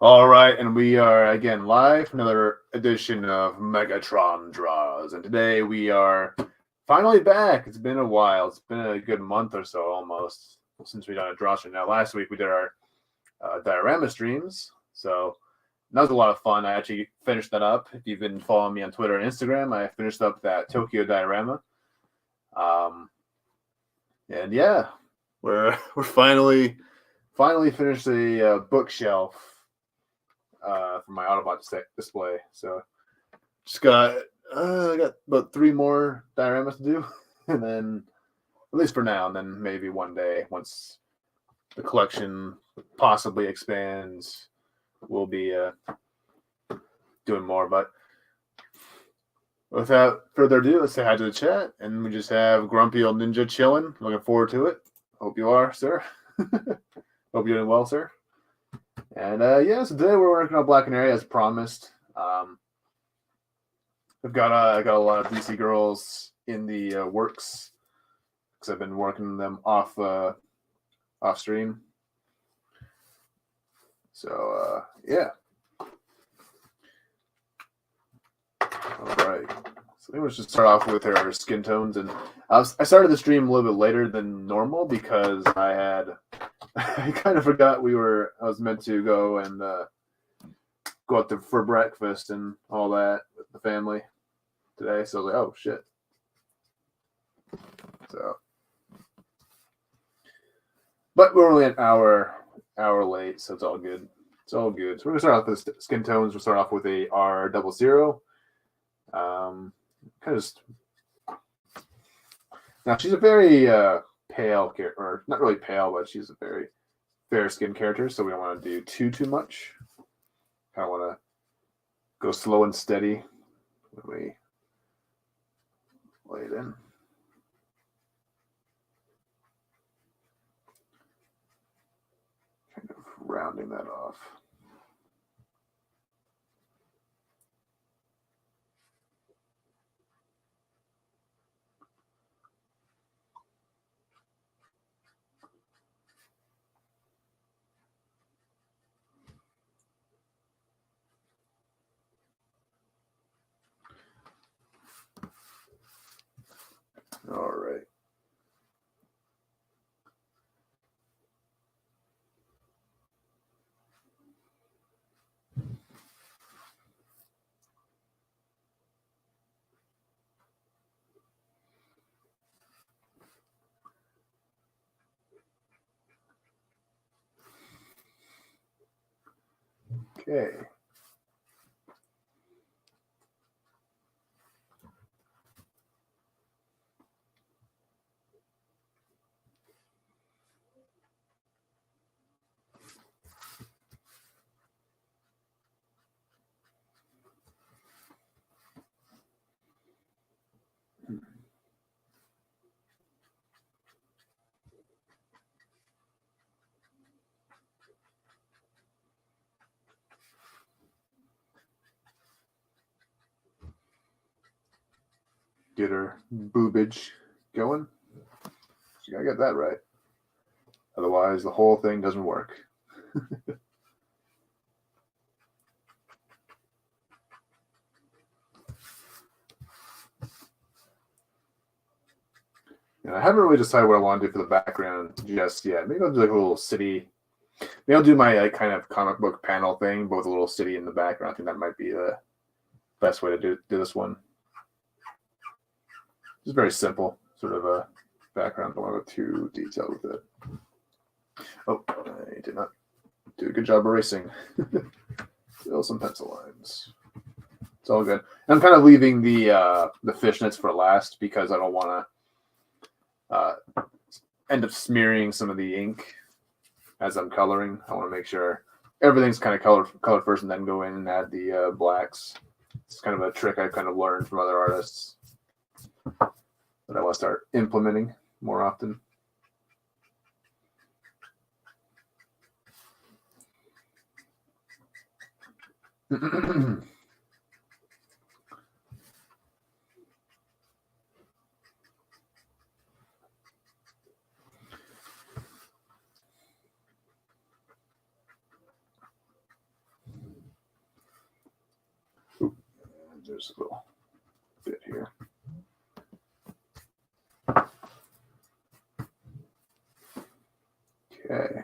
All right, and we are again live, another edition of Megatron Draws. And today we are finally back. It's been a while. It's been a good month or so almost since we've done a draw stream. Now, last week we did our diorama streams, so that was a lot of fun. I actually finished that up. If you've been following me on Twitter and Instagram, I finished up that Tokyo diorama. And yeah, we're finally finished the bookshelf for my Autobot display. So just got I got about 3 more dioramas to do, and then at least for now, and then maybe one day once the collection possibly expands, we'll be doing more. But without further ado, let's say hi to the chat, and we just have Grumpy Old Ninja chilling. Looking forward to it. Hope you are, sir. Hope you're doing well, sir. And yeah, so today we're working on Black Canary as promised. I've got a lot of DC girls in the works because I've been working them off stream. So yeah. All right. So I think we'll just start off with her skin tones, and I started the stream a little bit later than normal because I kind of forgot I was meant to go and go out for breakfast and all that with the family today. So I was like, oh shit. So, but we're only an hour late, so it's all good. It's all good. So we're gonna start off with skin tones. We'll start off with a R00. Now she's a very pale character, or not really pale, but she's a very fair skin character, so we don't want to do too much. Kind of want to go slow and steady when we lay it in. Kind of rounding that off. All right. Okay. Get her boobage going. So you gotta get that right. Otherwise, the whole thing doesn't work. And I haven't really decided what I want to do for the background just yet. Maybe I'll do like a little city. Maybe I'll do my like, kind of comic book panel thing, but with a little city in the background. I think that might be the best way to do this one. It's very simple, sort of a background. Don't want to go too detailed with it. Oh, I did not do a good job erasing. Still some pencil lines. It's all good. I'm kind of leaving the fishnets for last because I don't want to end up smearing some of the ink as I'm coloring. I want to make sure everything's kind of colored first and then go in and add the blacks. It's kind of a trick I kind of learned from other artists that I want to start implementing more often. There's a little bit here. Okay.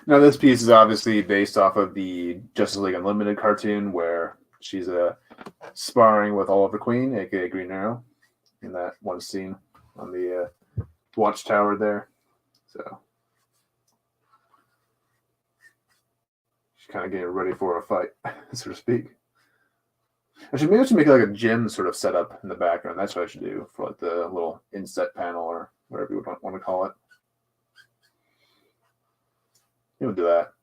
Now this piece is obviously based off of the Justice League Unlimited cartoon where she's sparring with Oliver Queen, aka Green Arrow, in that one scene on the watchtower there. So she's kind of getting ready for a fight, so to speak. Actually, maybe I should make like a gym sort of setup in the background. That's what I should do for like the little inset panel or whatever you would want to call it. We'll do that.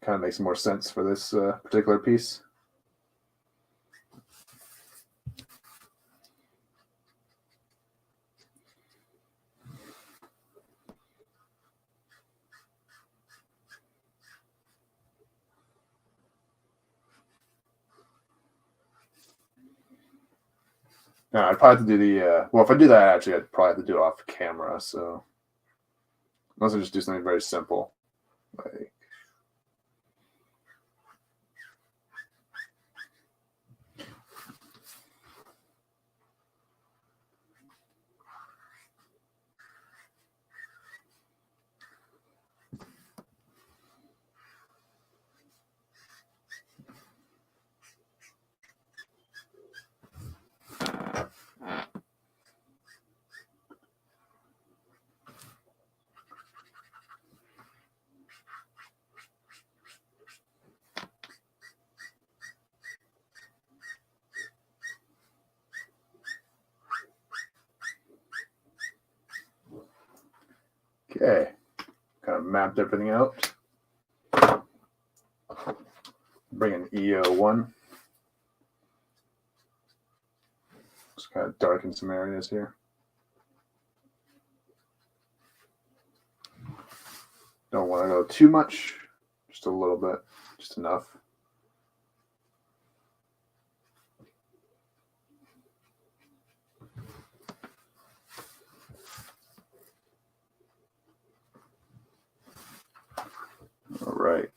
Kind of makes more sense for this particular piece. No, I'd probably have to do the, well, if I do that, actually, I'd probably have to do it off camera, so unless I just do something very simple, like, okay, kind of mapped everything out. Bring in EO1. Just kind of darken some areas here. Don't want to go too much, just a little bit, just enough. All right.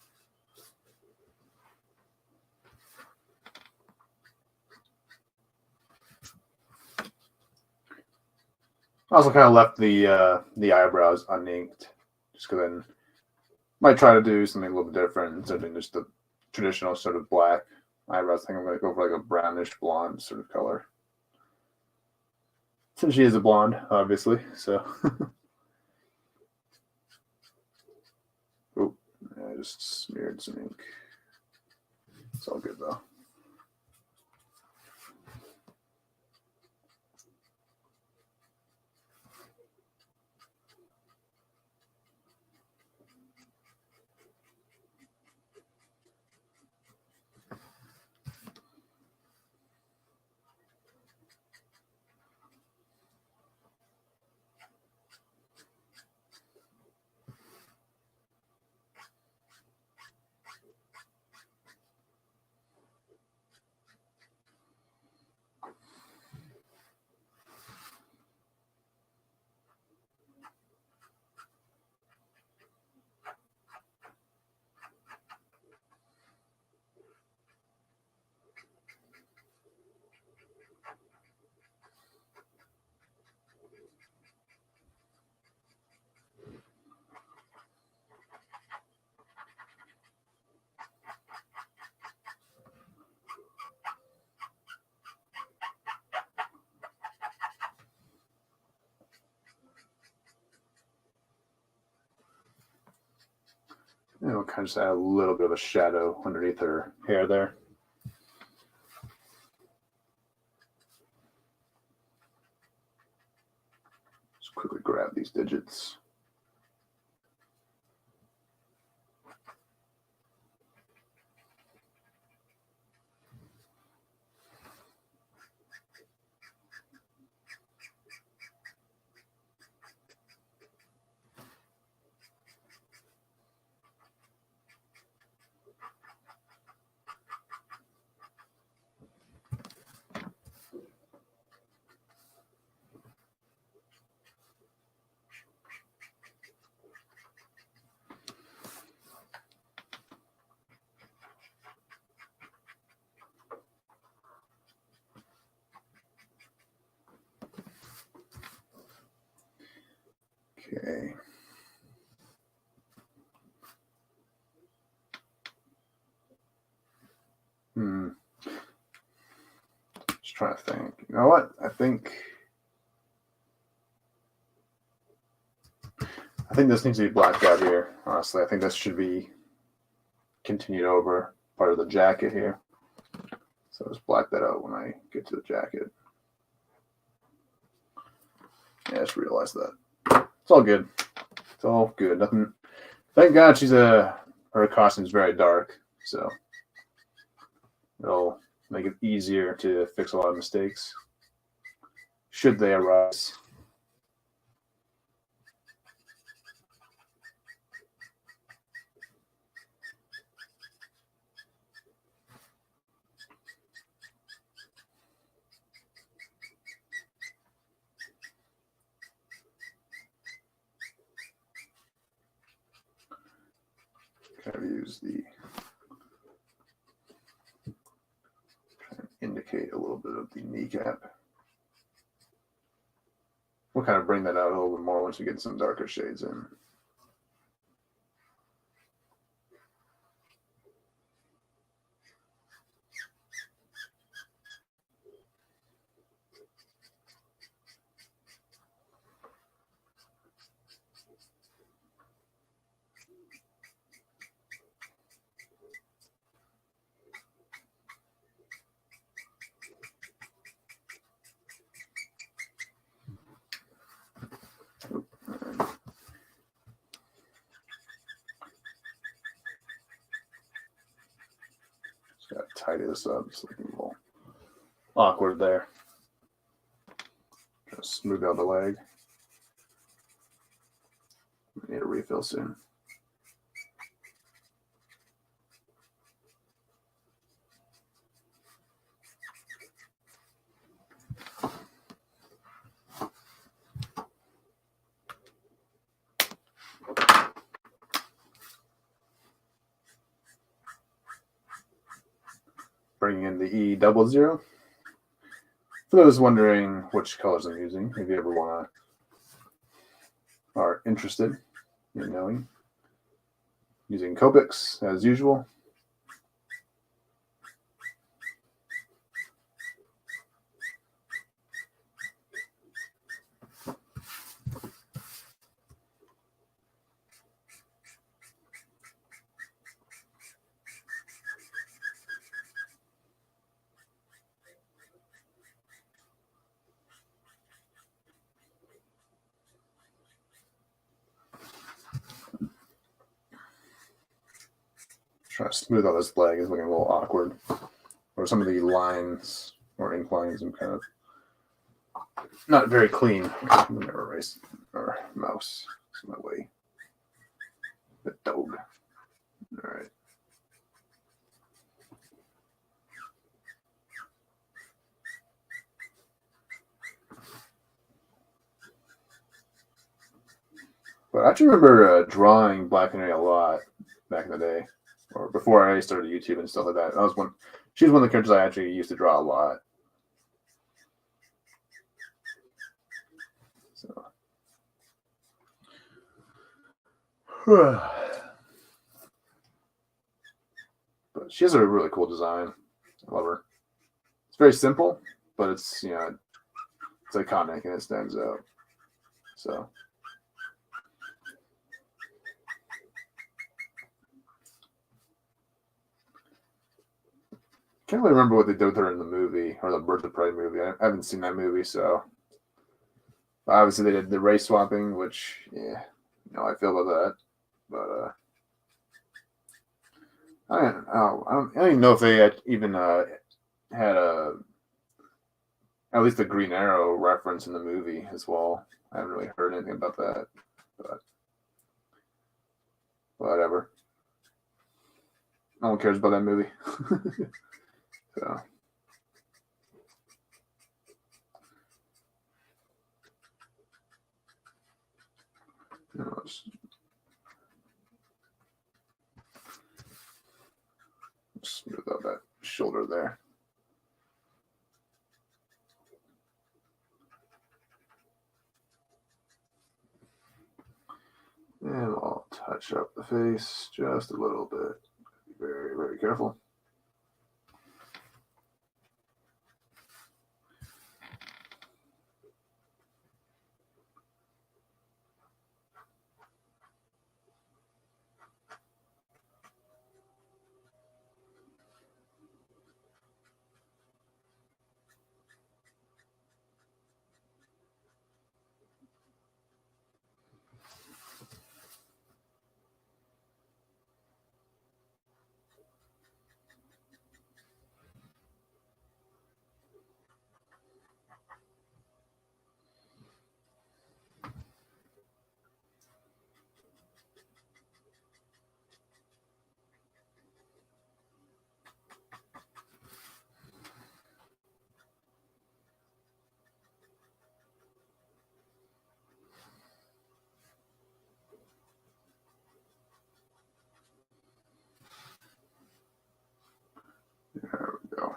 I also kind of left the eyebrows uninked, just because then might try to do something a little bit different instead of just the traditional sort of black eyebrows. I think I'm going to go for like a brownish blonde sort of color. since she is a blonde, obviously. So, oh, I just smeared some ink. It's all good though. And we'll kind of just add a little bit of a shadow underneath her hair there. Just quickly grab these digits. Okay. Just trying to think. You know what? I think this needs to be blacked out here. Honestly, I think this should be continued over part of the jacket here. So just black that out when I get to the jacket. Yeah, I just realized that. It's all good. It's all good. Nothing. Thank God her costume's very dark, so it'll make it easier to fix a lot of mistakes should they arise. Kind of use the indicate a little bit of the kneecap. We'll kind of bring that out a little bit more once we get some darker shades in. Got to tidy this up. It's looking a little awkward there. Just smooth out the leg. Need a refill soon. Bringing in the E00. For those wondering which colors I'm using, if you ever are interested in knowing, using Copics as usual. trying to smooth out this leg is looking a little awkward. Or some of the lines or ink lines and kind of not very clean. I'm gonna erase our mouse. It's in my way. The dog. All right. But I actually remember drawing Black Canary a lot back in the day, or before I started YouTube and stuff like that. That was one. She was one of the characters I actually used to draw a lot. So, but she has a really cool design. I love her. It's very simple, but it's it's iconic and it stands out. So. Can't really remember what they did with her in the movie or the Birds of Prey movie. I haven't seen that movie, so obviously they did the race swapping, which I feel about that. But I don't even know if they even had at least a Green Arrow reference in the movie as well. I haven't really heard anything about that, but whatever. No one cares about that movie. So. Smooth out that shoulder there. And I'll touch up the face just a little bit. Be very, very careful. There we go.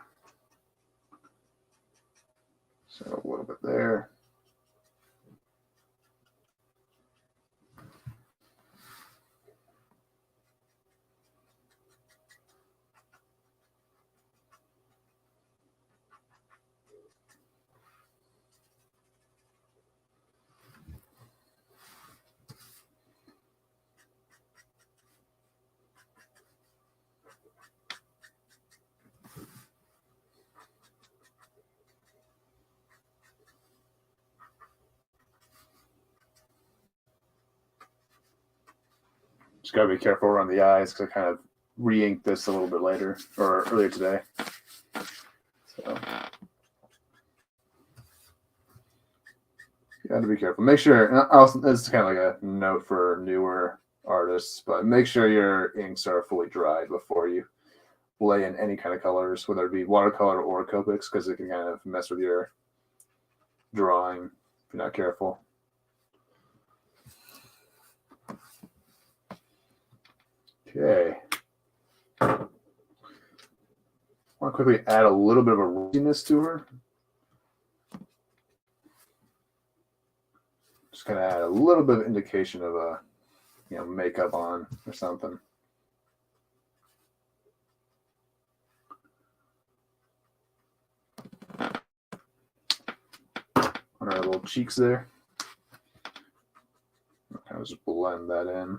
So a little bit there. Just gotta be careful around the eyes because I kind of re-inked this a little bit later or earlier today. So you gotta be careful. Make sure. Also, this is kind of like a note for newer artists, but make sure your inks are fully dried before you lay in any kind of colors, whether it be watercolor or Copics, because it can kind of mess with your drawing if you're not careful. Okay. I want to quickly add a little bit of a rosiness to her. Just kind of add a little bit of indication of a, makeup on or something. On our little cheeks there. Kind of just blend that in.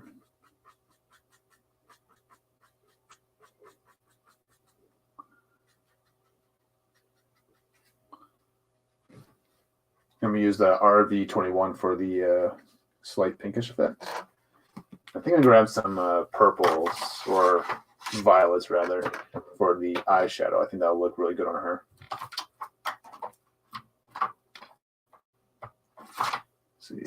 I'm going to use the RV21 for the slight pinkish effect. I think I grabbed some purples or violets rather, for the eyeshadow. I think that'll look really good on her. Let's see.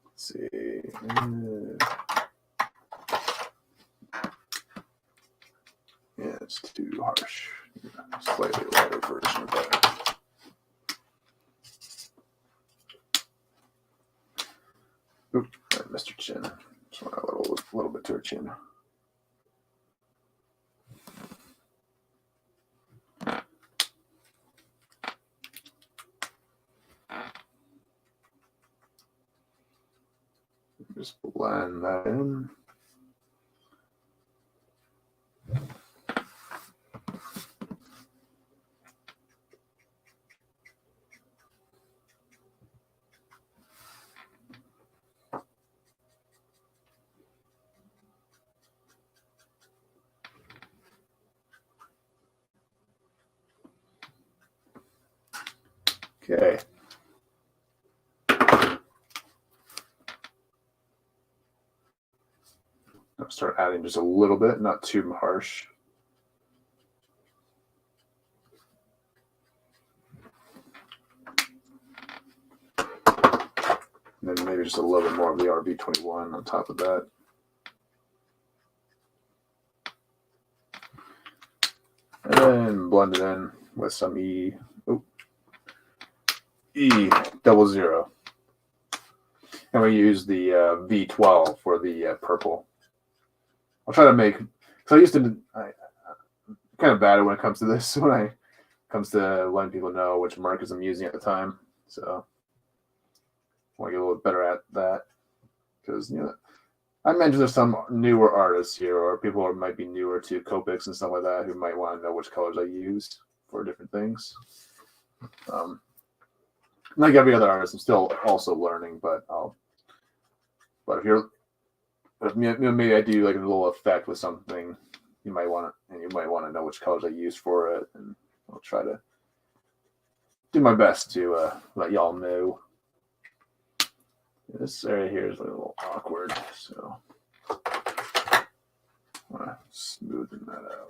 Let's see. Yeah, it's too harsh. Slightly lighter version of that. Oop, I missed her chin. Just went a little bit to her chin. Just blend that in. Okay. I'll start adding just a little bit, not too harsh. And then maybe just a little bit more of the RB21 on top of that. And then blend it in with some E00. And we use the V12 for the purple. I'll try to make, because I used to, I'm kind of bad when it comes to this, when it comes to letting people know which markers I'm using at the time. So I want to get a little bit better at that. Because, I mentioned there's some newer artists here, or people who might be newer to Copics and stuff like that, who might want to know which colors I use for different things. Like every other artist, I'm still also learning, but if maybe I do like a little effect with something, you might want to know which colors I use for it, and I'll try to do my best to let y'all know. This area here is a little awkward, so I want to smoothen that out.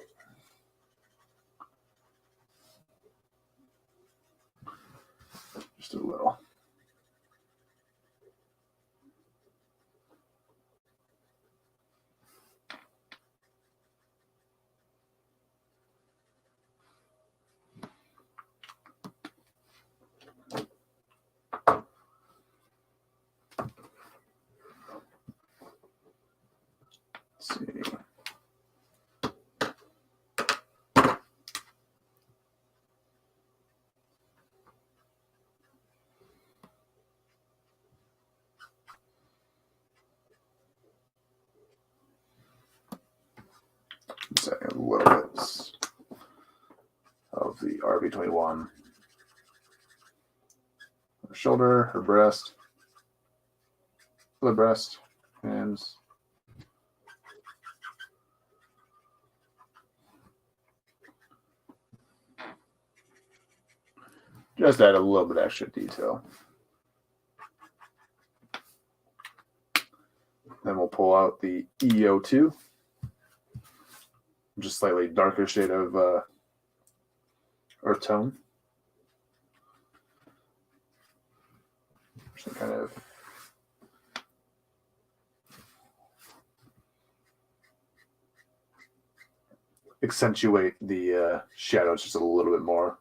Just a little. Let's see. A little bit of the RB21. Her shoulder, her breast, other breast, hands. Just add a little bit extra detail. Then we'll pull out the EO2, just slightly darker shade of earth tone. Just to kind of accentuate the shadows just a little bit more.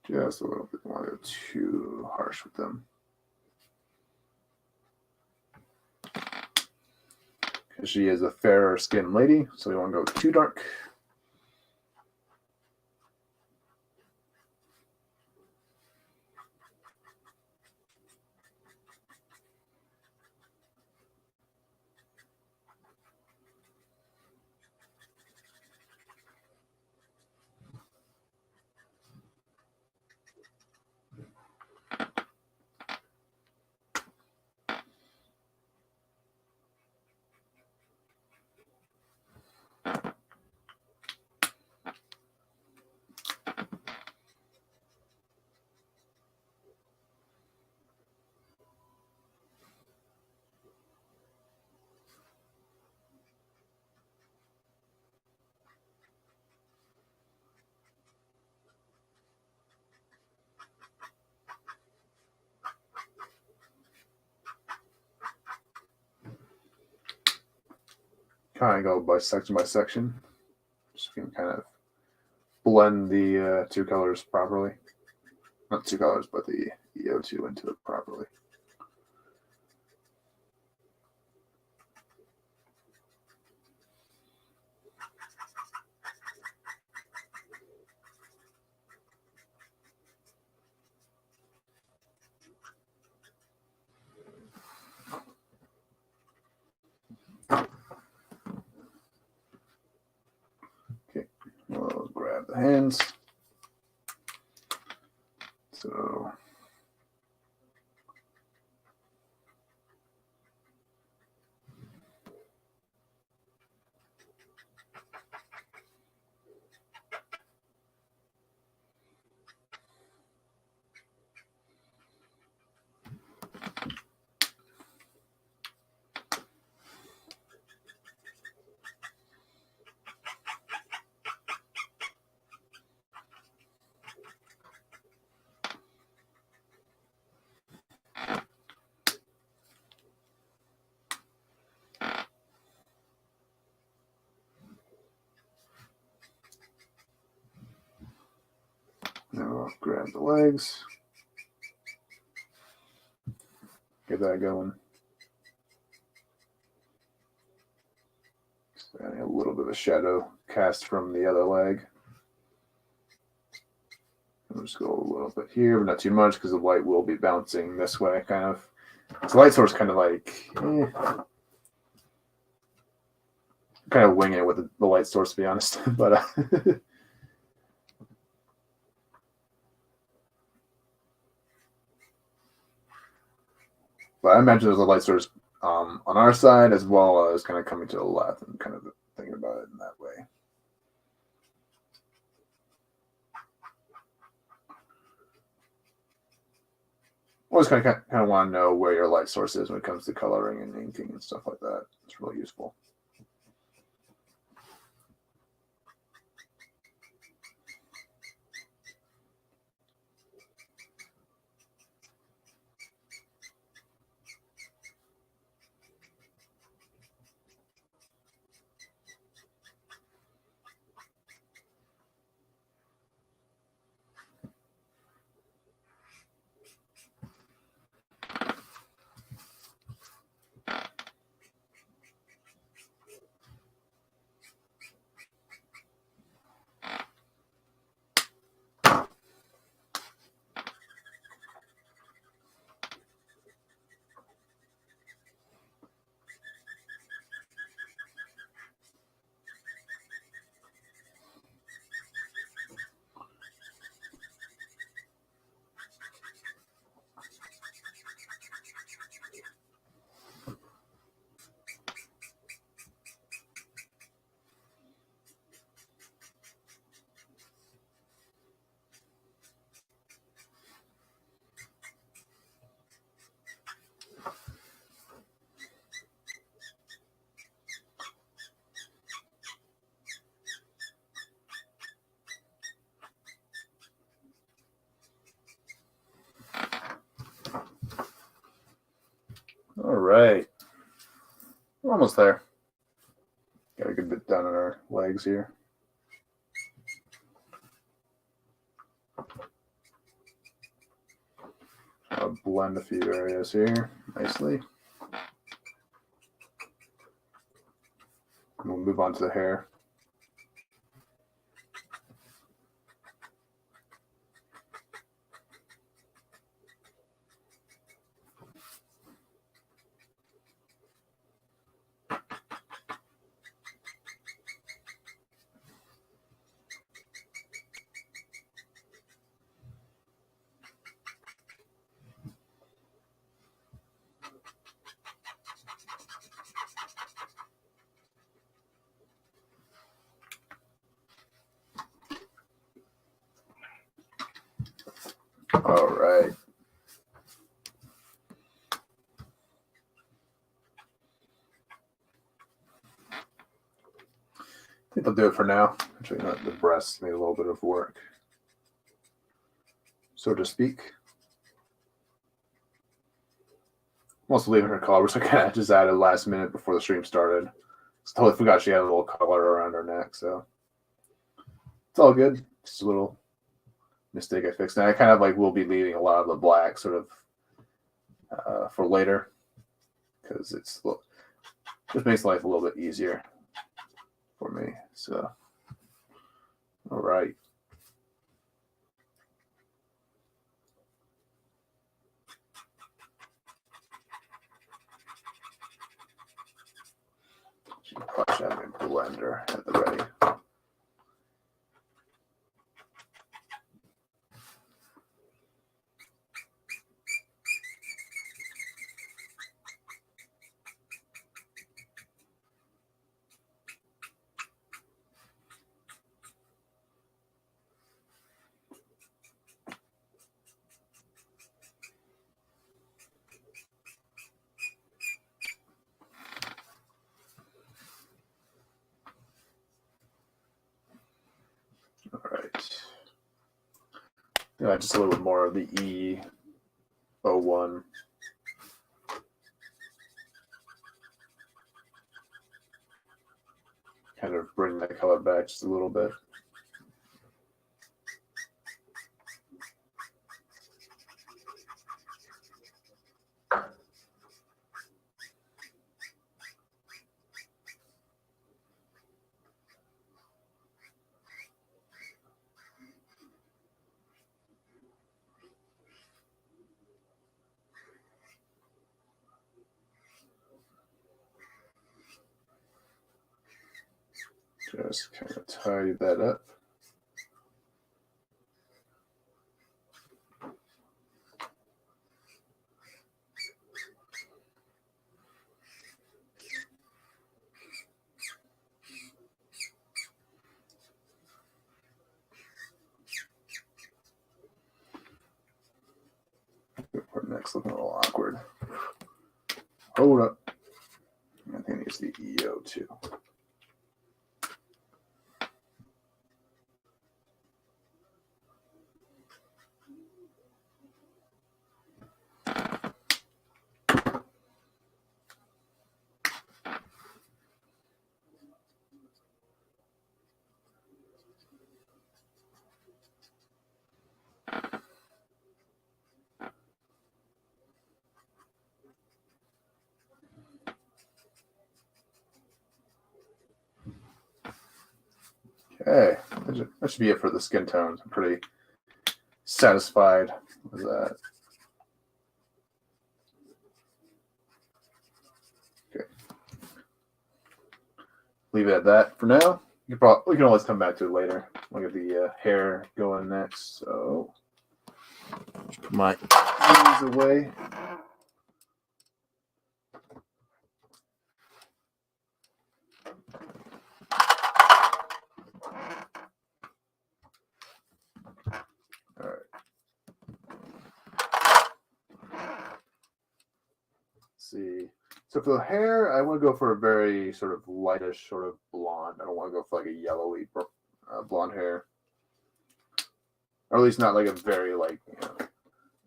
Just a little bit more, too harsh with them. Because she is a fairer skinned lady, so we won't go too dark. kind of go by section, just so you can kind of blend the two colors properly. Not two colors, but the EO2 into it properly. Okay, we'll grab the hands. So now I'll grab the legs, get that going. Just adding a little bit of a shadow cast from the other leg. I'll just go a little bit here, but not too much because the light will be bouncing this way, kind of. So light source kind of like, kind of winging it with the light source, to be honest. But but I imagine there's a light source on our side as well as kind of coming to the left and kind of thinking about it in that way. Always kind of want to know where your light source is when it comes to coloring and inking and stuff like that. It's really useful. All right, we're almost there. Got a good bit done on our legs here. I'll blend a few areas here nicely. And we'll move on to the hair. All right. I think I'll do it for now. Actually, not the breasts need a little bit of work, so to speak. I'm also leaving her color, so I kind of just added last minute before the stream started. Totally forgot she had a little collar around her neck, so it's all good. Just a little mistake I fixed. And I kind of like will be leaving a lot of the black sort of for later because it's just makes life a little bit easier for me. So, all right. Probably should have a blender at the ready. All right. Just a little bit more of the E01. Kind of bring that color back just a little bit. Just kind of tidy that up. Our neck's looking a little awkward. Hold up. I think it's the EO2. Okay, that should be it for the skin tones. I'm pretty satisfied with that. Okay, leave it at that for now. We can always come back to it later. I'll get the hair going next. So just put my keys away. All right. Let's see. So for the hair, I want to go for a very sort of lightish sort of blonde. I don't want to go for like a yellowy blonde hair. Or at least not like a very like, you know,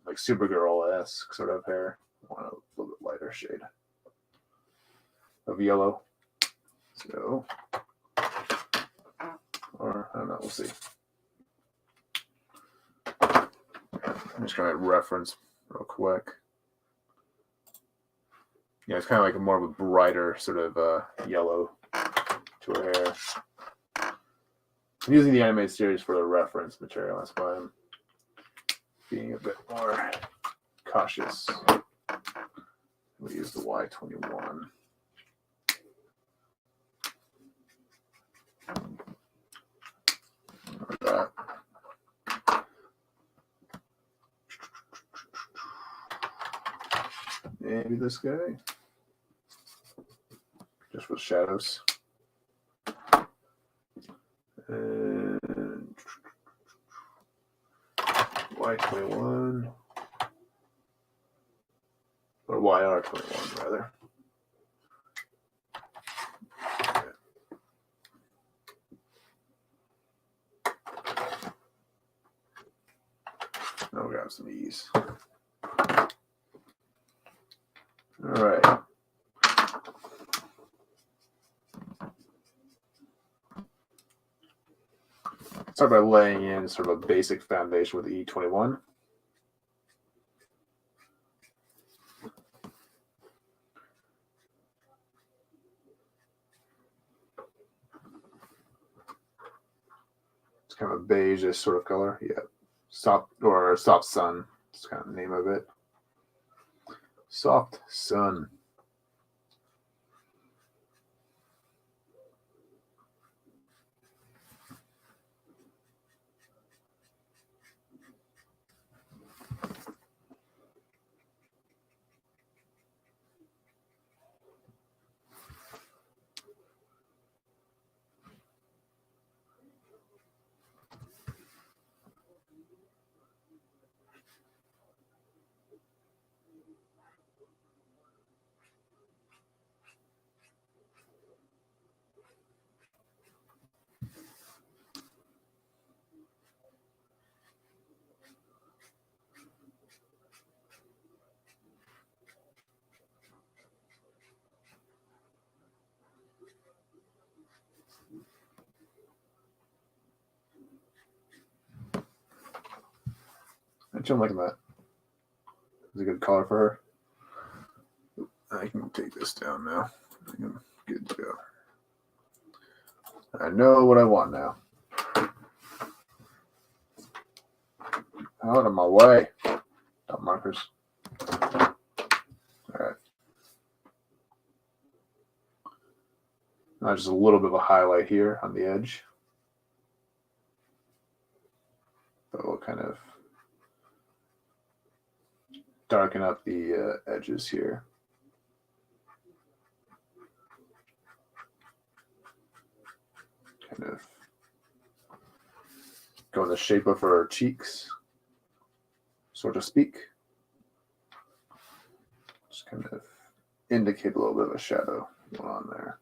like Supergirl-esque sort of hair. I want a little bit lighter shade of yellow. So, or I don't know, we'll see. I'm just going to reference real quick. Yeah, it's kind of like a more of a brighter sort of yellow to her hair. I'm using the animated series for the reference material. That's why I'm being a bit more cautious. We'll use the Y21. Like that. Maybe this guy. Just with shadows. And Y21. Or YR21 rather. Now we'll grab some E's. All right. start by laying in sort of a basic foundation with the E21. It's kind of a beige-ish sort of color. Yeah. Soft sun. That's kind of the name of it. Soft sun. I'm liking that. It's a good color for her. I can take this down now. I'm good to go. I know what I want now. Out of my way. Dot markers. All right. Now just a little bit of a highlight here on the edge. That will kind of darken up the edges here. Kind of go in the shape of her cheeks, so to speak. Just kind of indicate a little bit of a shadow going on there.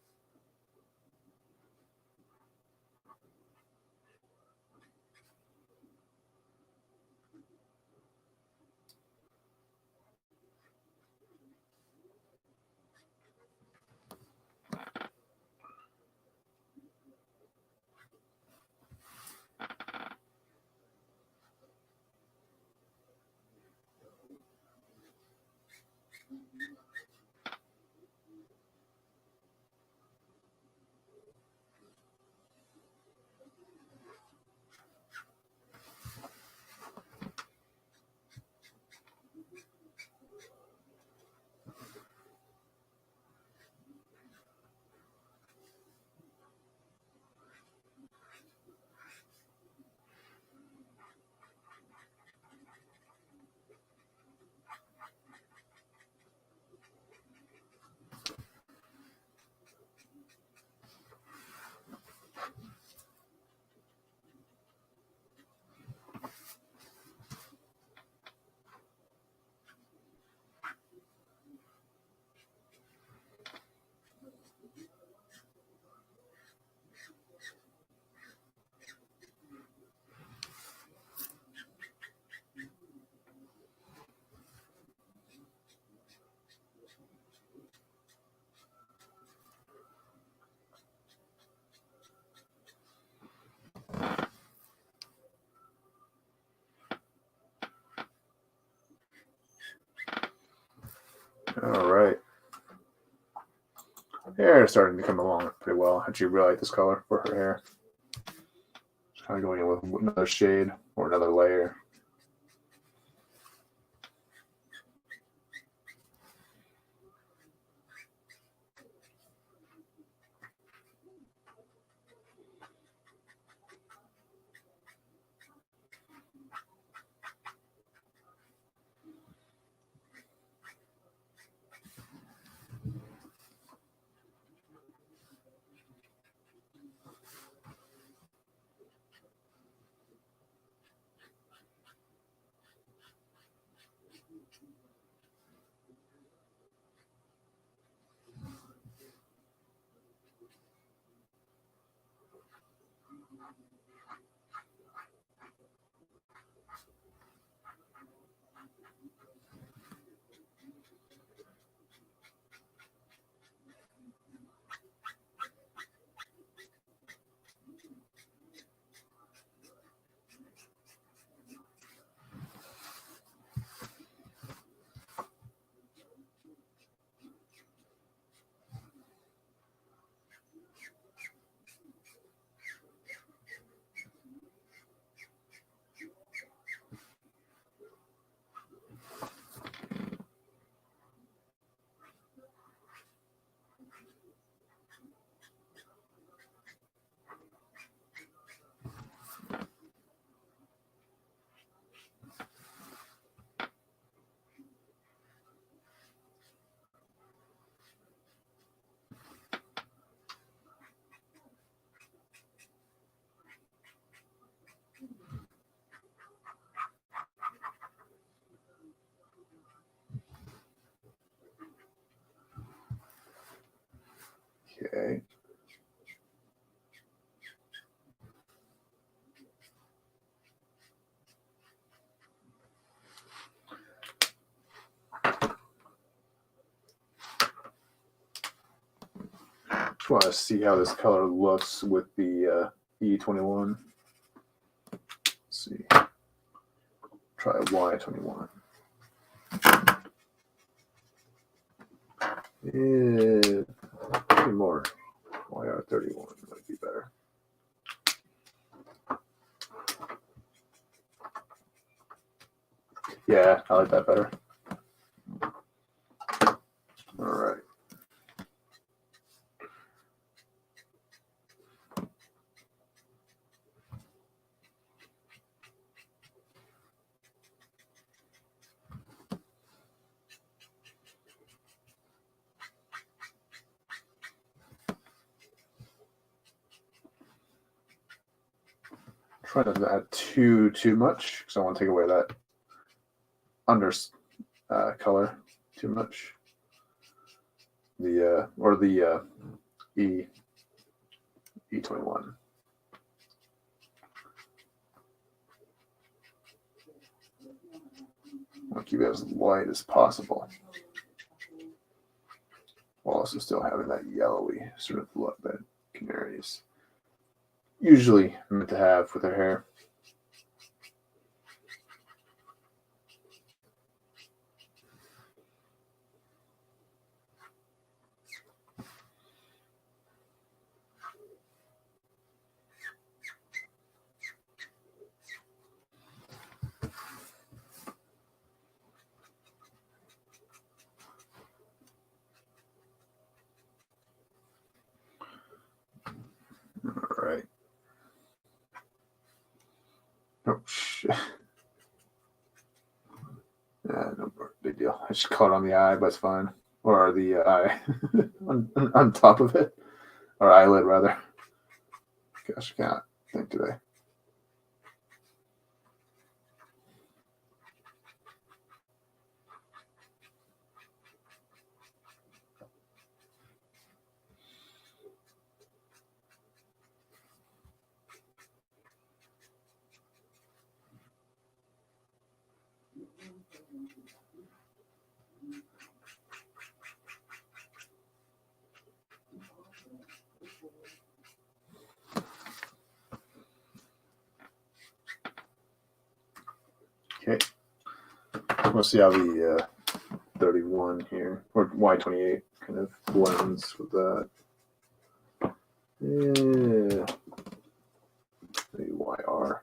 All right. Hair is starting to come along pretty well. I actually really like this color for her hair. Just kind of going in with another shade or another layer. Okay. Just want to see how this color looks with the E21. Let's see. Try Y21. Yeah, maybe more. YR31 might be better. Yeah, I like that better. All right. Try not to add too much because I want to take away that under color too much. The or the E21. I'll keep it as light as possible, while also still having that yellowy sort of look that Canary is usually meant to have with her hair. All right. Oh shit. Yeah, no big deal. I just caught on the eye, but it's fine. Or the eye on top of it, or eyelid rather. Gosh, I can't think today. Okay, we'll see how the 31 here, or Y28, kind of blends with that. Yeah, maybe YR.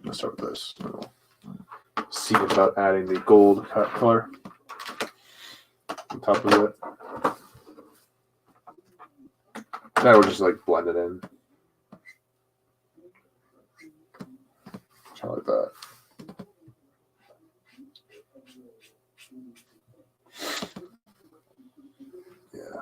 Let's start with this. We'll see about adding the gold color on top of it. Now we'll just like blend it in. Kind of like that. Yeah.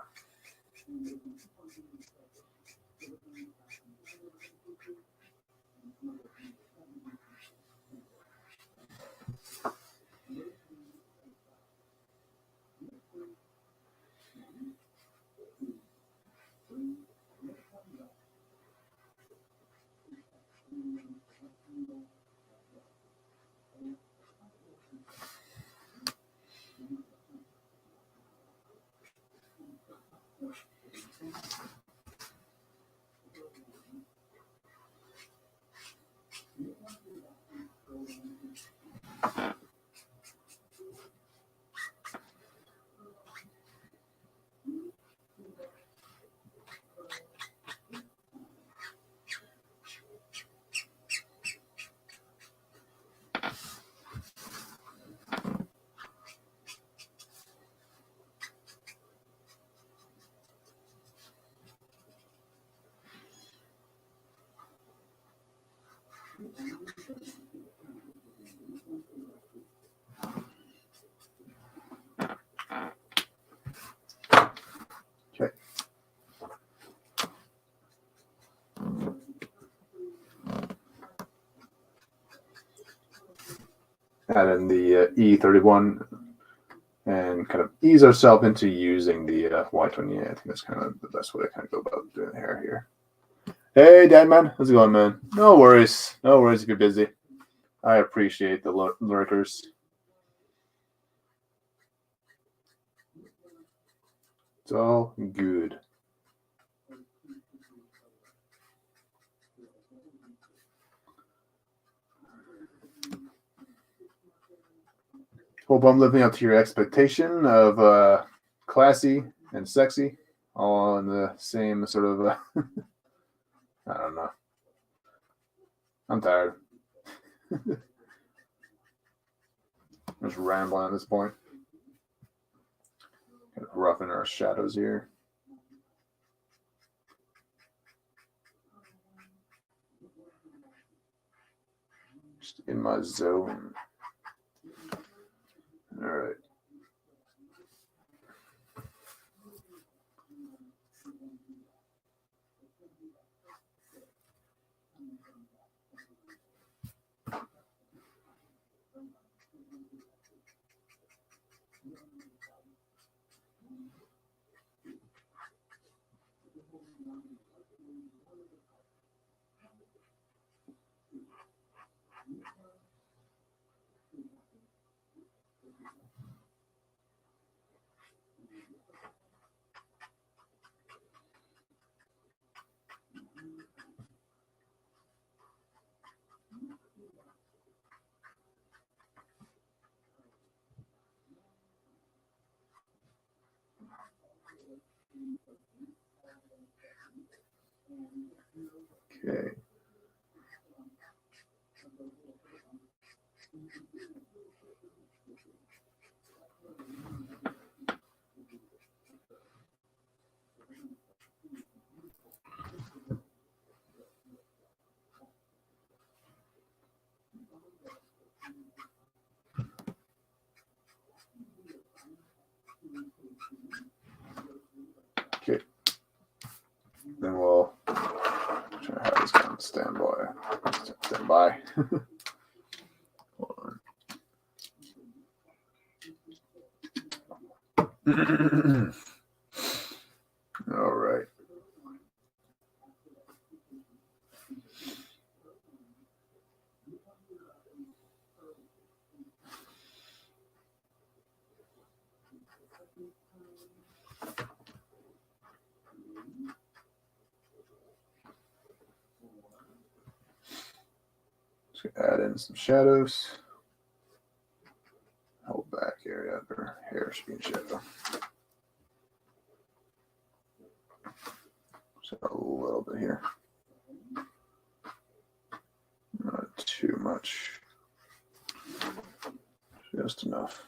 Okay. Add in the E31 and kind of ease ourselves into using the Y28. I think that's kind of the best way to kind of go about doing the hair here. Hey, Dan, man. How's it going, man? No worries. No worries if you're busy. I appreciate the lurkers. It's all good. Hope I'm living up to your expectation of classy and sexy, all in the same sort of, I don't know. I'm tired. I'm just rambling at this point. Kind of roughing our shadows here. Just in my zone. All right. Okay. Okay. Then we'll try to have this on standby. Standby. Hold on. All right. Just add in some shadows. Whole back area or hair should be in shadow. So a little bit here. Not too much. Just enough.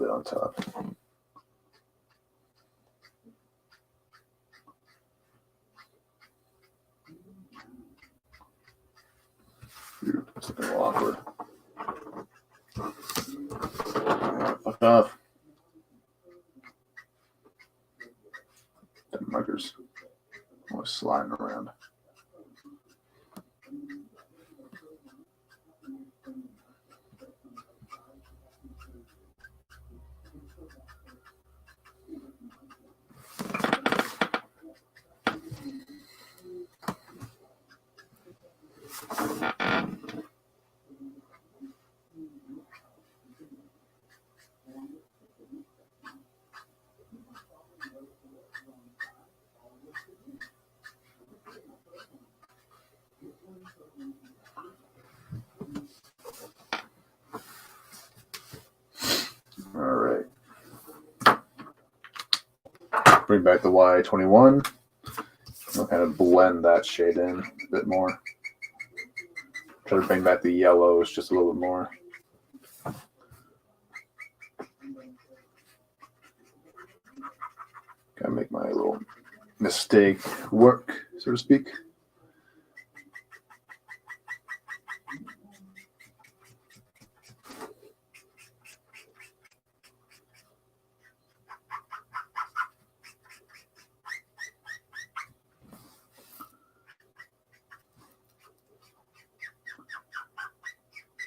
bit on top. It's a little awkward. Fuck off. The markers. Always sliding around. All right. Bring back the Y21. I'll kind of blend that shade in a bit more. Try to bring back the yellows just a little bit more. Gotta make my little mistake work, so to speak.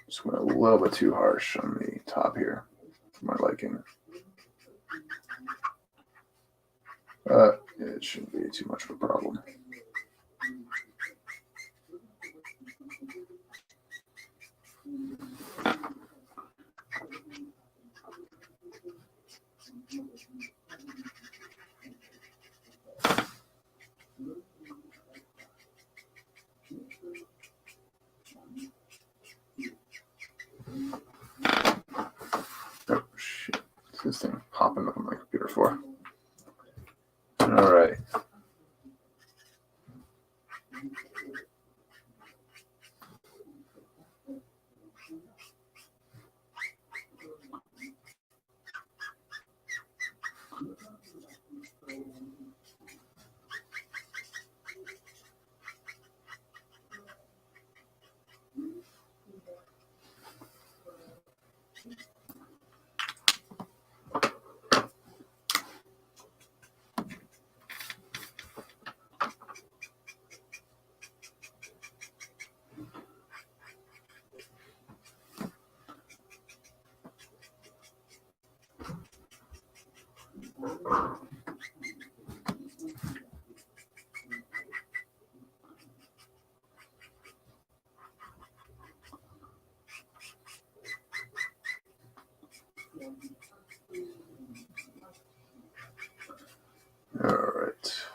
Just went a little bit too harsh on the top here, for my liking. It shouldn't be too much of a problem. Oh shit! What's this thing popping up on my computer for? All right. All right.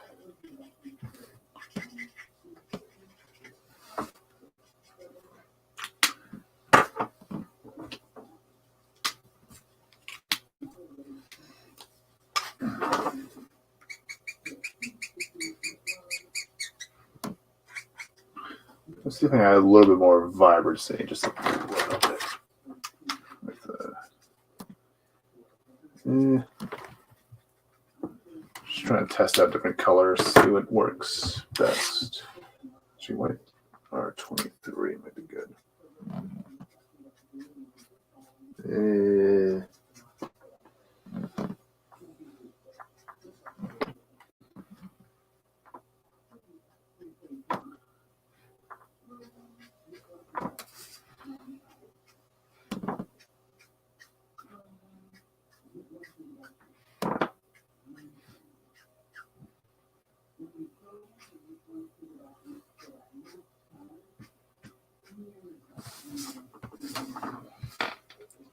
Let's see if I can add a little bit more vibrancy, just a little bit. With just trying to test out different colors, see what works best. Actually, white R23 might be good.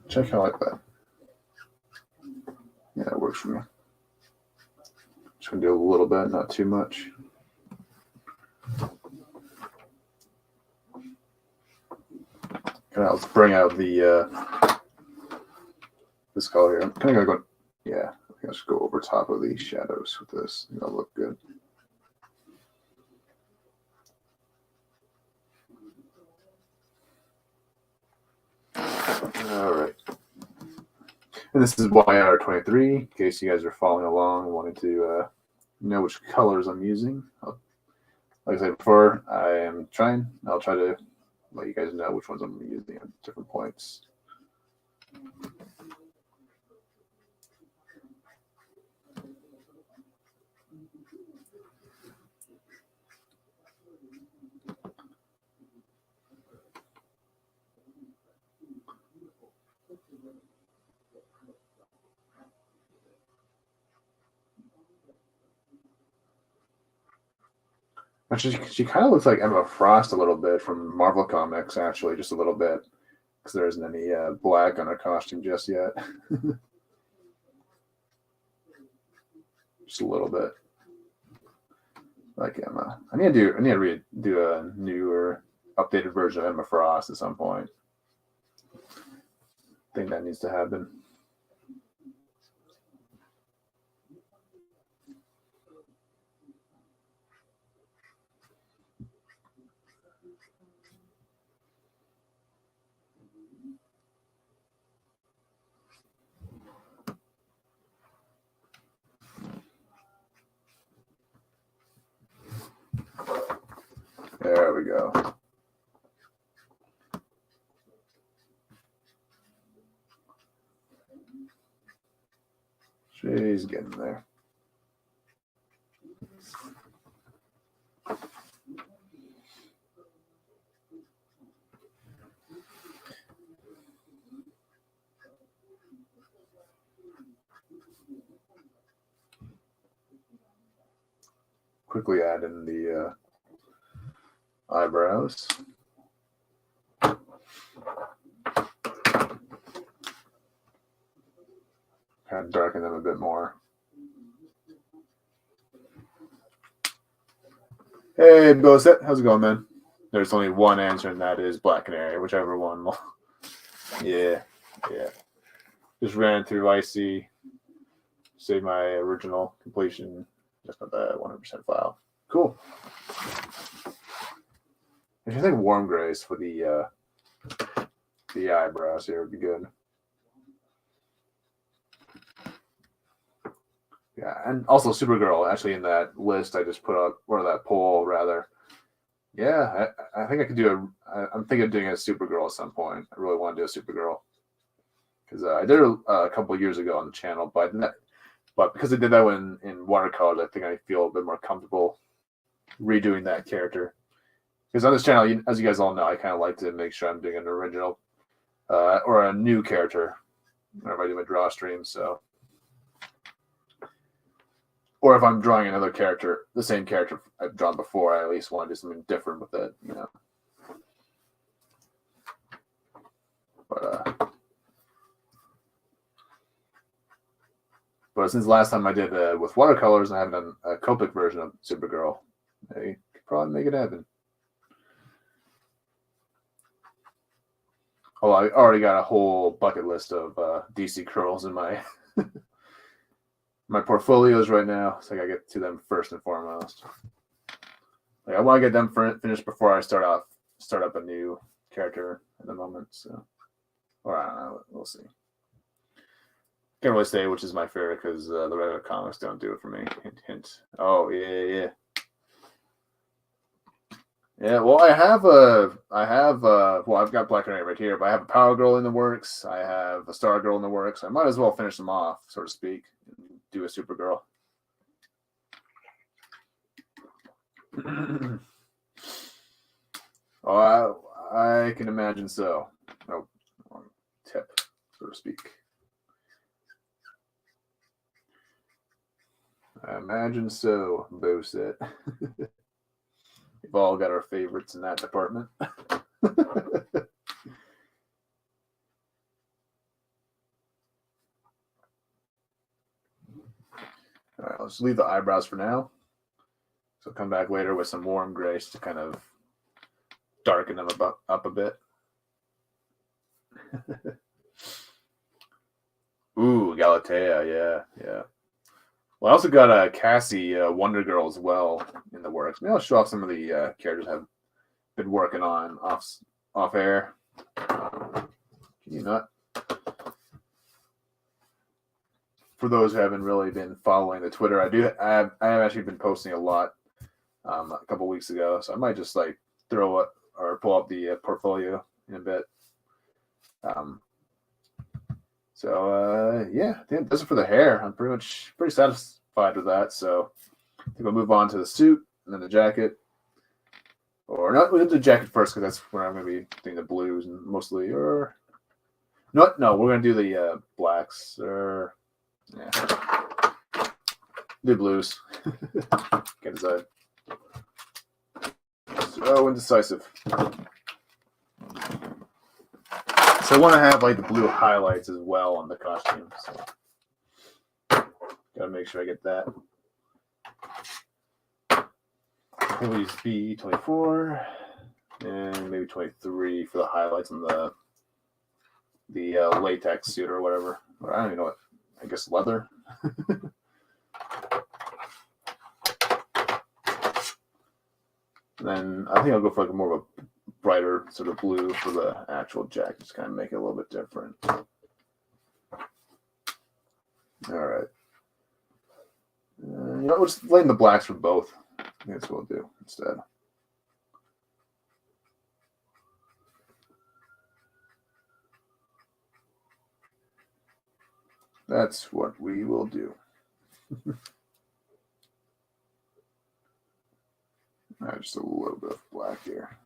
Check how I like that. Yeah, it works for me. Just gonna do a little bit, not too much. Let's bring out the this color here. I'm kind of gonna go. Yeah, I think I'll just go over top of these shadows with this. I think that'll look good. All right. And this is YR23, in case you guys are following along and wanting to know which colors I'm using. Like I said before, I'll try to let you guys know which ones I'm using at different points. Actually, she kind of looks like Emma Frost a little bit from Marvel Comics, actually, just a little bit, because there isn't any black on her costume just yet. Just a little bit, like Emma. I need to do a newer, updated version of Emma Frost at some point. I think that needs to happen. There we go. She's getting there. Quickly add in the eyebrows. Kind of darken them a bit more. Hey, Bosset, how's it going, man? There's only one answer, and that is Black Canary, whichever one. Yeah. Just ran through Icy, save my original completion, just not the 100% file. Cool. I think warm grays for the eyebrows here would be good. Yeah, and also Supergirl, actually, in that list I just put up, or that poll, rather. Yeah, I think I could do I'm thinking of doing a Supergirl at some point. I really want to do a Supergirl. Because I did it a couple of years ago on the channel, but because I did that one in watercolor, I think I feel a bit more comfortable redoing that character. Because on this channel, as you guys all know, I kind of like to make sure I'm doing an original or a new character whenever I do my draw stream. So, or if I'm drawing another character, the same character I've drawn before, I at least want to do something different with it, you know. But since the last time I did with watercolors, I haven't done a Copic version of Supergirl. I could probably make it happen. Oh, I already got a whole bucket list of DC curls in my my portfolios right now, so I gotta get to them first and foremost. Like, I want to get them finished before I start up a new character at the moment. So, or I don't know, we'll see. Can't really say which is my favorite because the regular comics don't do it for me. Hint, hint. Oh yeah. Yeah, well, I've got Black Canary right here, but I have a Power Girl in the works. I have a Star Girl in the works. I might as well finish them off, so to speak, and do a Supergirl. Oh, I can imagine so. Oh, wrong tip, so to speak. I imagine so, Boset. We've all got our favorites in that department. All right, let's leave the eyebrows for now. So come back later with some warm grays to kind of darken them up a bit. Ooh, Galatea, yeah. Well, I also got a Cassie Wonder Girl as well in the works. Maybe I'll show off some of the characters I've been working on off air. Can you not? for those who haven't really been following the Twitter, I have actually been posting a lot a couple weeks ago, so I might just like throw it or pull up the portfolio in a bit. Yeah, I think that's it for the hair. I'm pretty satisfied with that. So I think we'll move on to the suit and then the jacket. Or not, we'll do the jacket first because that's where I'm going to be doing the blues and mostly. Or no, we're going to do the blacks. Or yeah, do blues. Get decide. So indecisive. So I want to have like the blue highlights as well on the costume. So gotta make sure I get that. We'll use B24 and maybe 23 for the highlights on the latex suit or whatever. Or I don't even know what. I guess leather. Then I think I'll go for like more of a brighter sort of blue for the actual jacket, just kind of make it a little bit different. All right. We'll just lay in the blacks for both. I think that's what we'll do instead. That's what we will do. All right, just a little bit of black here.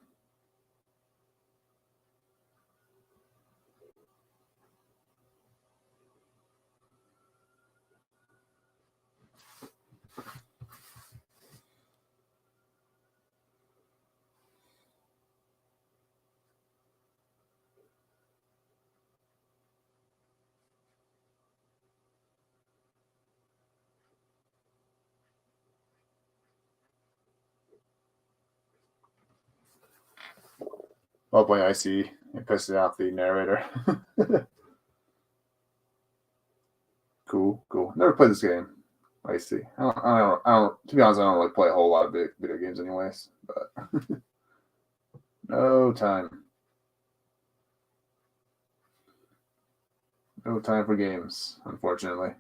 Oh boy, I see. It pisses off the narrator. Cool. Never played this game. I see. I don't. To be honest, I don't like play a whole lot of video games, anyways. But no time. No time for games, unfortunately.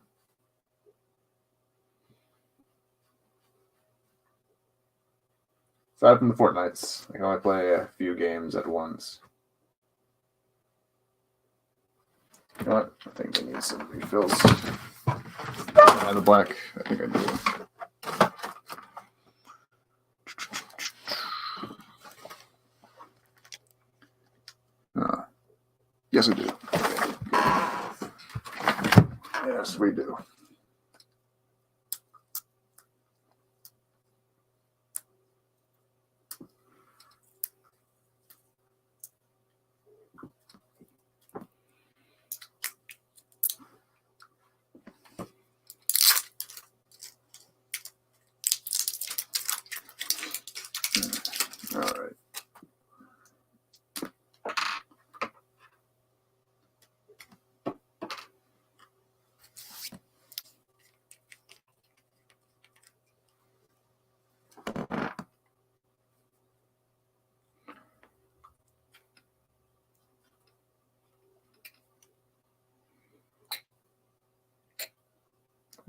Aside from the Fortnites, I can only play a few games at once. You know what? I think I need some refills. And the black, I think I do. Yes, I do. Okay. Yes, we do. All right.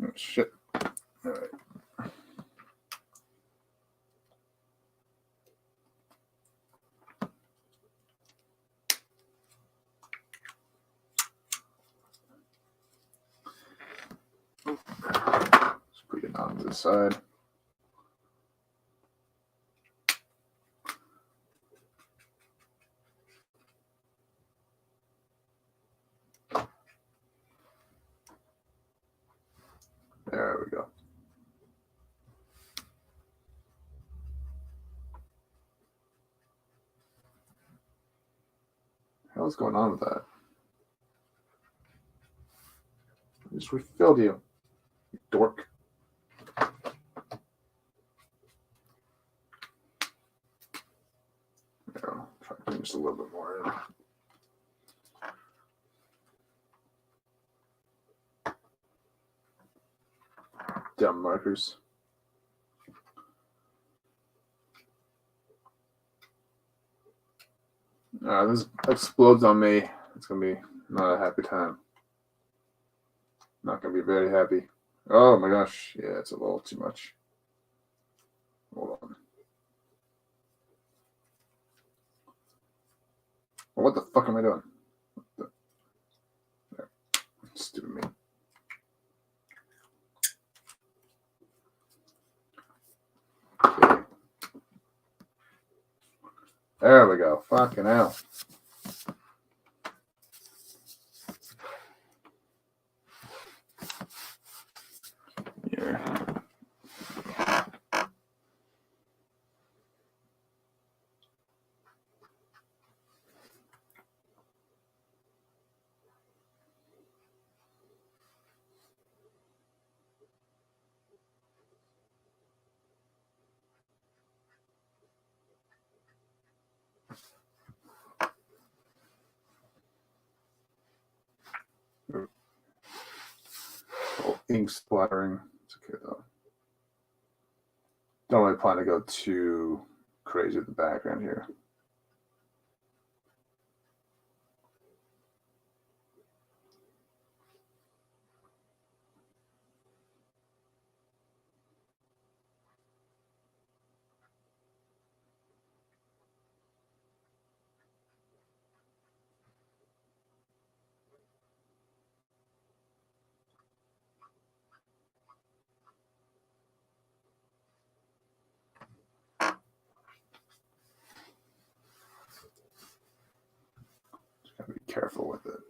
Oh, shit. All right. Just put it on to the side. There we go. What's going on with that? I just refilled you dork. There, I'll try to put just a little bit more in. Dumb markers. This explodes on me. It's gonna be not a happy time. Not gonna be very happy. Oh my gosh, yeah, it's a little too much. Hold on. Well, what the fuck am I doing? Stupid me. Okay. There we go. Fucking hell. Here. Oh, ink splattering. It's okay though. Don't really plan to go too crazy with the background here. Just gotta be careful with it.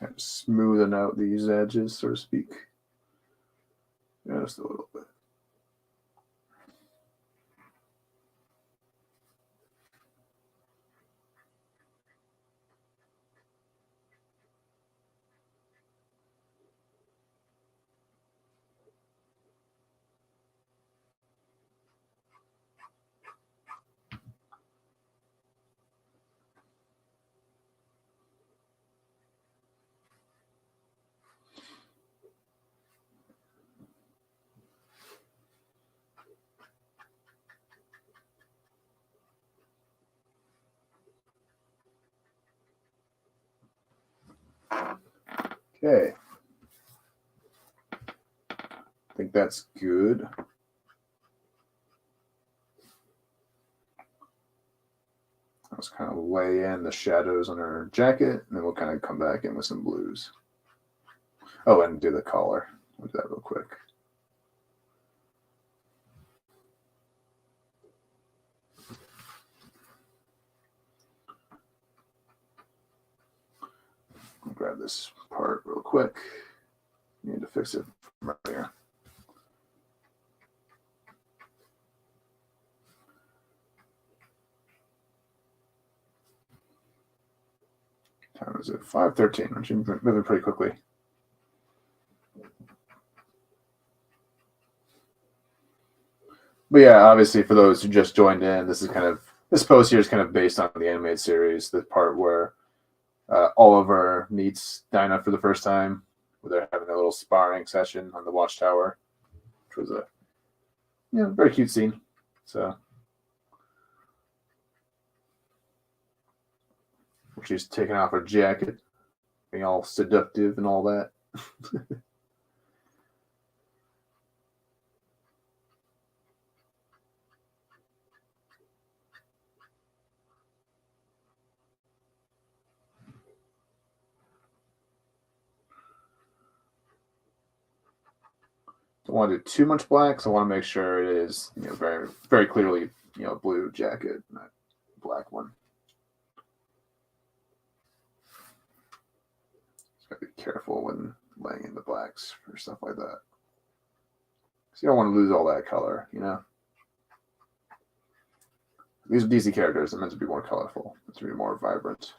Kind of smoothing out these edges, so to speak. Just a little bit. Okay. I think that's good. Let's kind of lay in the shadows on her jacket, and then we'll kind of come back in with some blues. Oh, and do the collar. We'll do that real quick. I'll grab this part real quick. Need to fix it from earlier. Time is it? 5:13. I'm moving pretty quickly. But yeah, obviously for those who just joined in, this is kind of this pose here is kind of based on the animated series, the part where Oliver meets Dinah for the first time, where they're having a little sparring session on the watchtower, which was a very cute scene. So she's taking off her jacket, being all seductive and all that. Don't want to do too much black, so I want to make sure it is very, very clearly blue jacket, not black one. Just gotta be careful when laying in the blacks for stuff like that. So you don't want to lose all that color, These are DC characters. They're meant to be more colorful, meant to be more vibrant.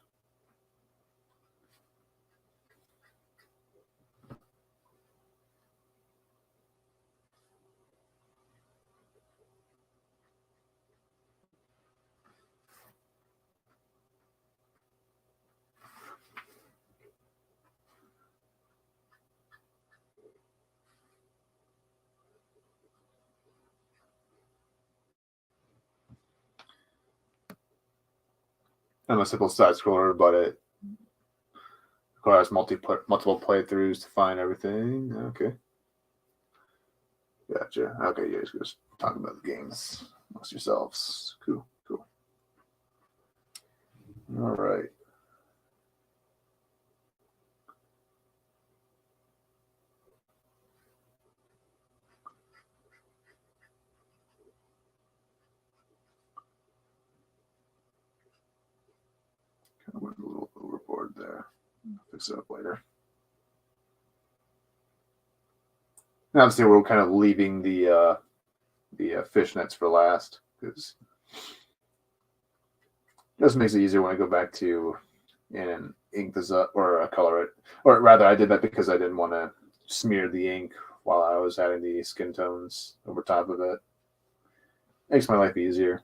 I'm a simple side scroller, but it requires multiple playthroughs to find everything. Okay. Gotcha. Okay, you guys just talking about the games amongst yourselves. Cool. All right. Kind of went a little overboard there. I'll fix it up later. And obviously, we're kind of leaving the fishnets for last because it just makes it easier when I go back to and ink this up or color it. Or rather, I did that because I didn't want to smear the ink while I was adding the skin tones over top of it. Makes my life easier.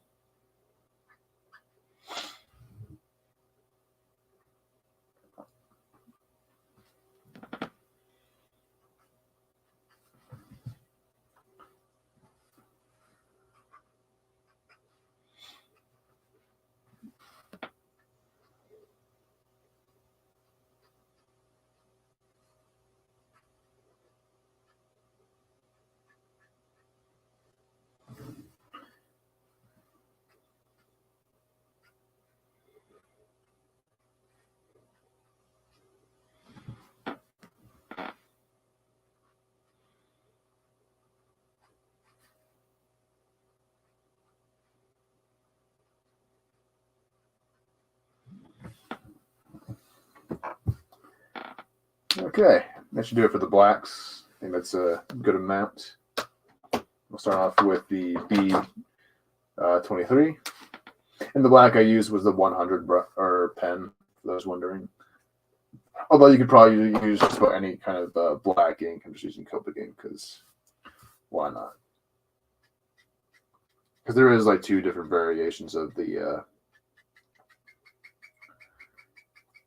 Okay, that should do it for the blacks. I think that's a good amount. We'll start off with the B23. And the black I used was the 100 pen, for those wondering. Although you could probably use just about any kind of black ink. I'm just using Copic ink because why not? Because there is like two different variations of the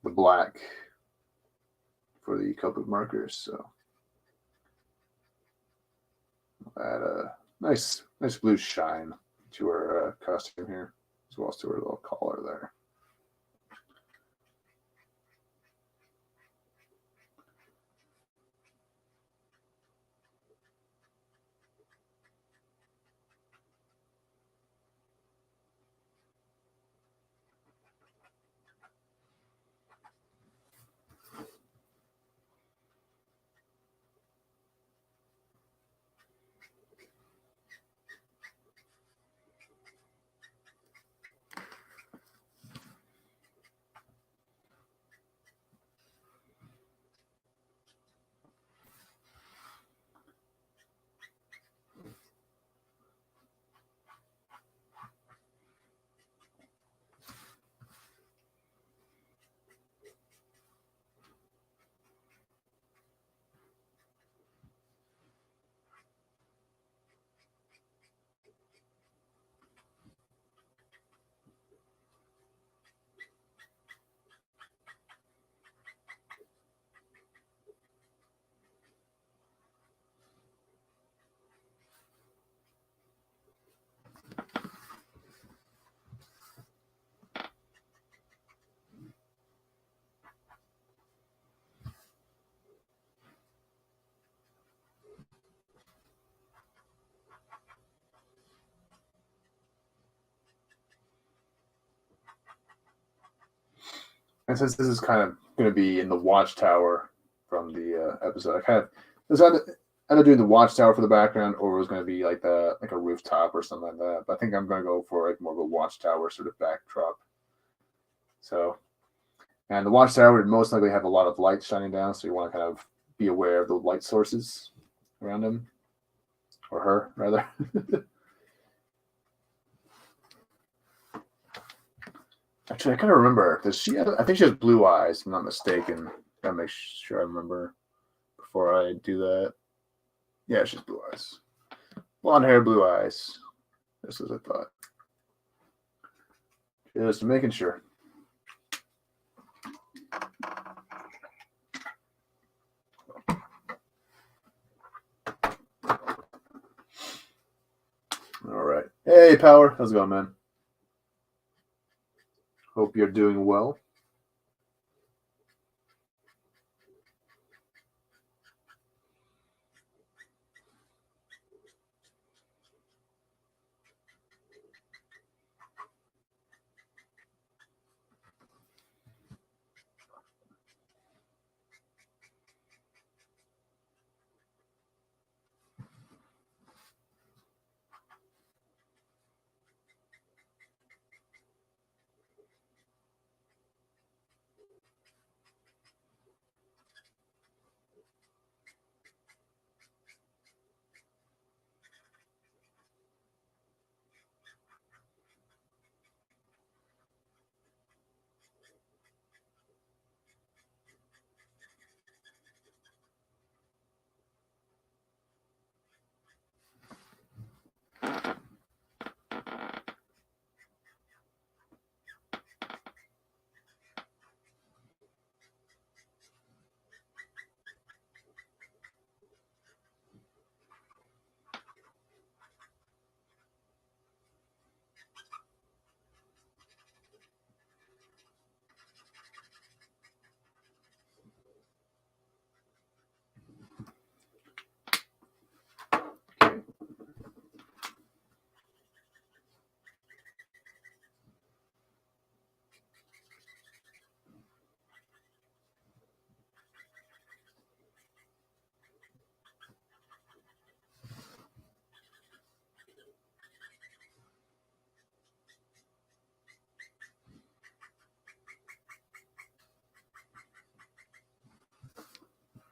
black for the Copic markers, so add a nice blue shine to her costume here, as well as to her little collar there. And since this is kind of going to be in the watchtower from the episode, I kind of was either doing the watchtower for the background, or it was going to be like a rooftop or something like that. But I think I'm going to go for like more of a watchtower sort of backdrop. So, and the watchtower would most likely have a lot of light shining down, so you want to kind of be aware of the light sources around him, or her rather. Actually, I kind of remember. Does she? I think she has blue eyes. If I'm not mistaken. Gotta make sure I remember before I do that. Yeah, she has blue eyes. Blonde hair, blue eyes. Just as I thought. Just making sure. All right. Hey, Power. How's it going, man? Hope you're doing well.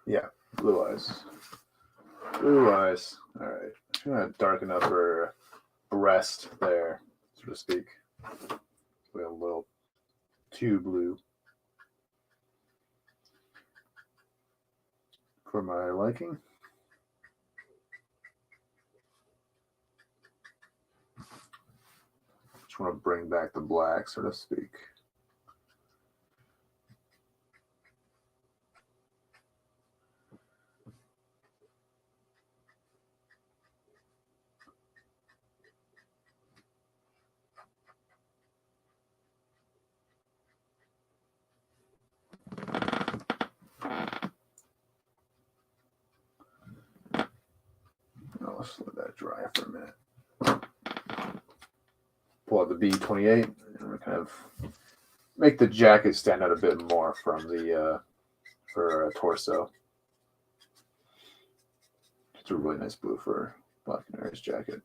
Yeah, blue eyes. Blue eyes. All right. I'm going to darken up her breast there, so to speak. A little too blue for my liking. Just want to bring back the black, so to speak. Let's let that dry for a minute. Pull out the B28 and kind of make the jacket stand out a bit more from the for torso. It's a really nice blue for Black Canary's jacket.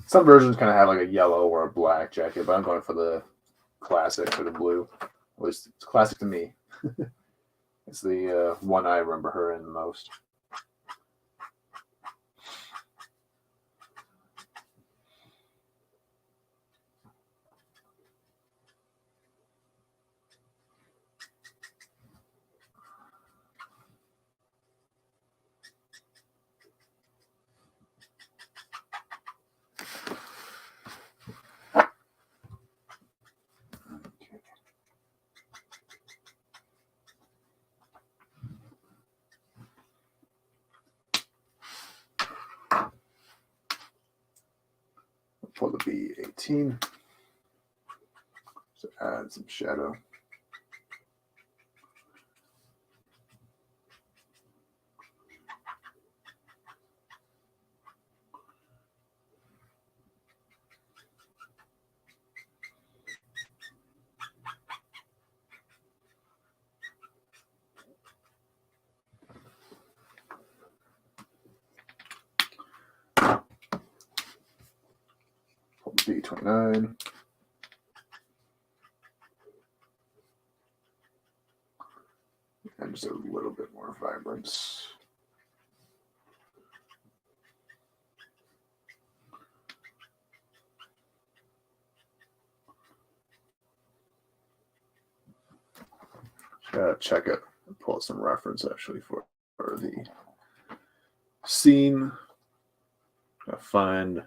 Some versions kind of have like a yellow or a black jacket, but I'm going for the classic for the blue. At least it's classic to me. It's the one I remember her in the most. For the B18, so add some shadow. B29. And just a little bit more vibrance. Gotta check it, pull out some reference actually for the scene. Gotta find,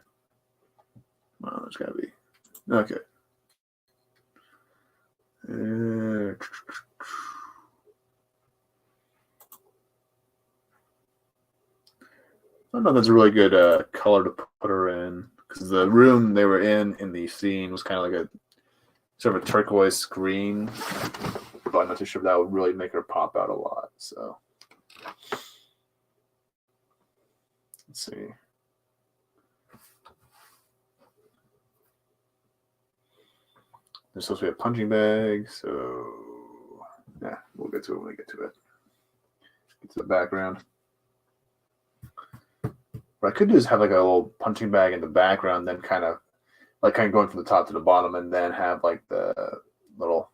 well, there's gotta be, okay. I don't know if that's a really good color to put her in, because the room they were in the scene was kind of like a sort of a turquoise green, but I'm not too sure if that would really make her pop out a lot. So let's see. There's supposed to be a punching bag, so yeah, we'll get to it when we get to it. Get to the background. What I could do is have like a little punching bag in the background, then kind of going from the top to the bottom, and then have like the little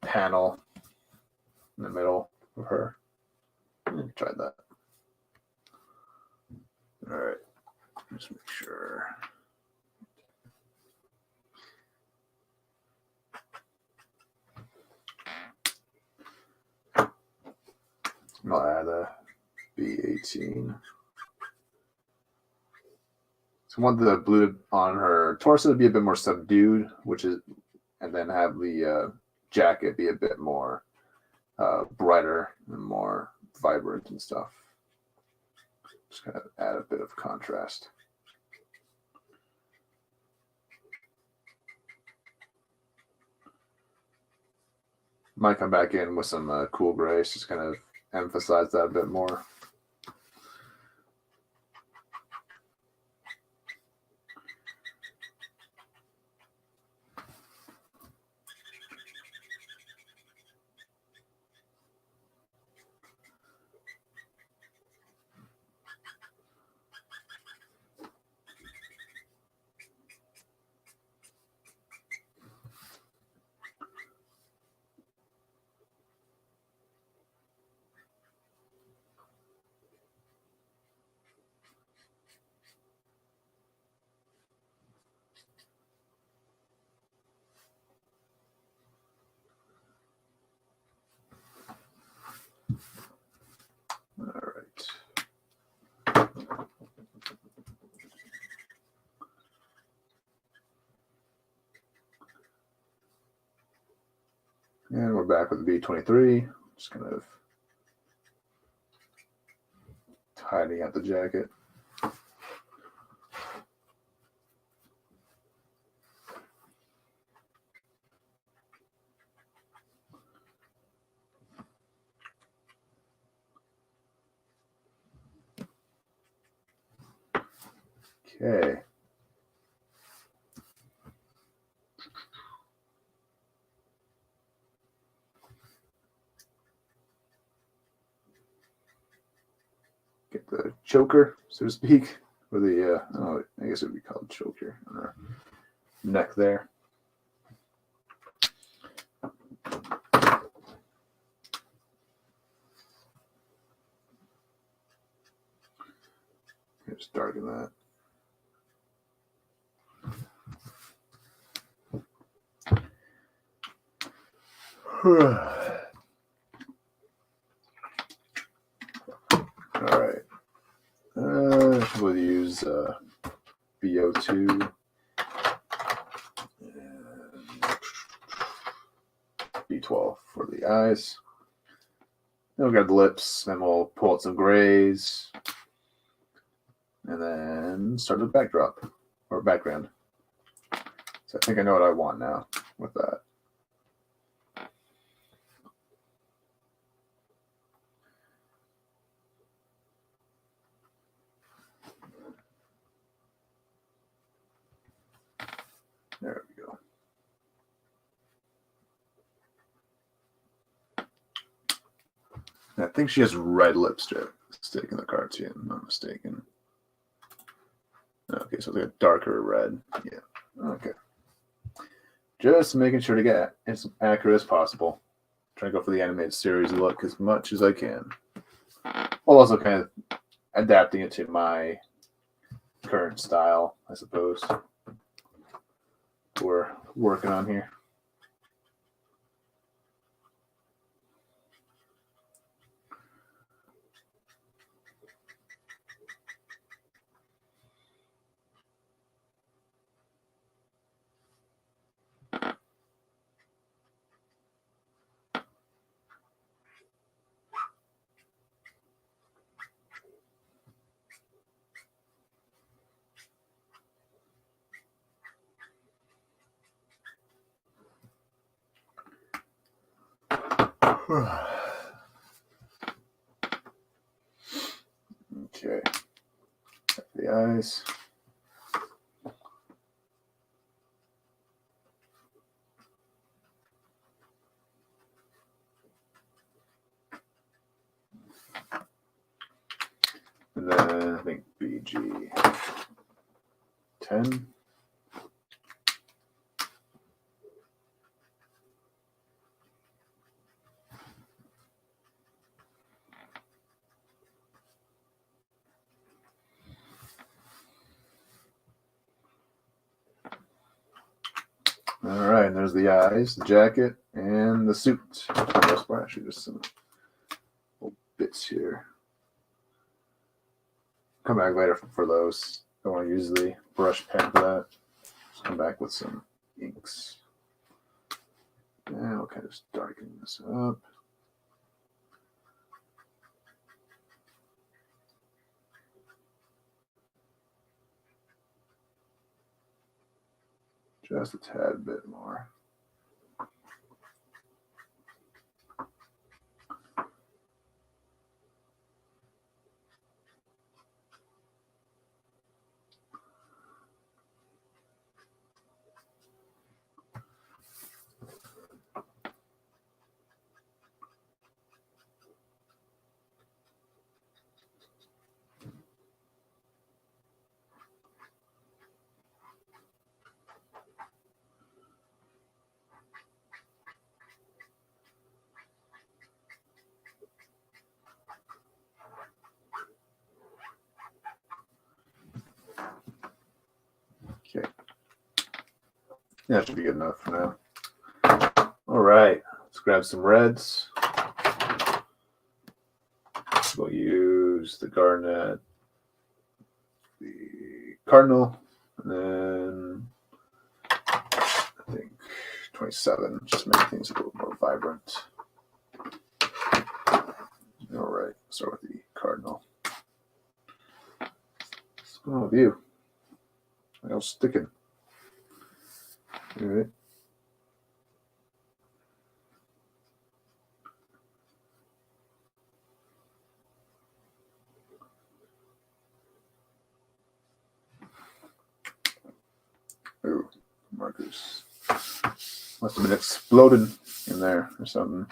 panel in the middle of her. Try that. All right, just make sure. I'll add a B18. So I want the blue on her torso to be a bit more subdued, and then have the jacket be a bit more brighter and more vibrant and stuff. Just kind of add a bit of contrast. Might come back in with some cool grays, just kind of emphasize that a bit more. And we're back with the B23, just kind of tidying out the jacket. Okay. Get the choker, so to speak, or the, I guess it would be called choker on our neck there. Just darken that. All right. We'll use BO2 and B12 for the eyes. Then we'll get the lips, then we'll pull out some grays, and then start the backdrop or background. So I think I know what I want now with that. There we go. I think she has red lipstick in the cartoon, if I'm not mistaken. Okay, so it's like a darker red. Yeah, Okay. Just making sure to get as accurate as possible. Trying to go for the animated series look as much as I can. While also kind of adapting it to my current style, I suppose. We're working on here. Okay. The eyes. And then I think BG 10. All right, and there's the eyes, the jacket, and the suit. Actually, just some little bits here. Come back later for those. Don't want to use the brush pen for that. Just come back with some inks. Now I'll kind of darken this up. Just a tad bit more. Okay. That should be good enough for now. All right, let's grab some reds. We'll use the garnet, the cardinal, and then I think 27, just to make things a little more vibrant. All right, start with the cardinal. What's going on with you? I was sticking. All right. Ooh, markers. Must have been exploded in there or something.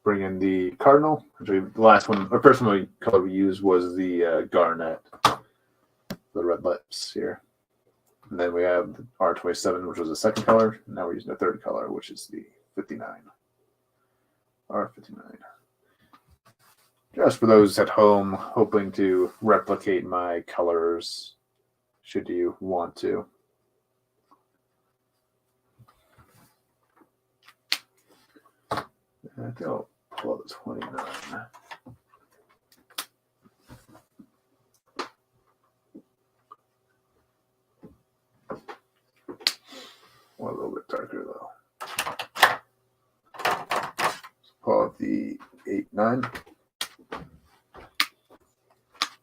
Bring in the cardinal. Actually, the last one, or first one color we used was the garnet, the red lips here. And then we have the R27, which was the second color. Now we're using the third color, which is the 59. R59. Just for those at home hoping to replicate my colors, should you want to. I think I'll pull out the 29. Well, a little bit darker though. Let's pull out the 89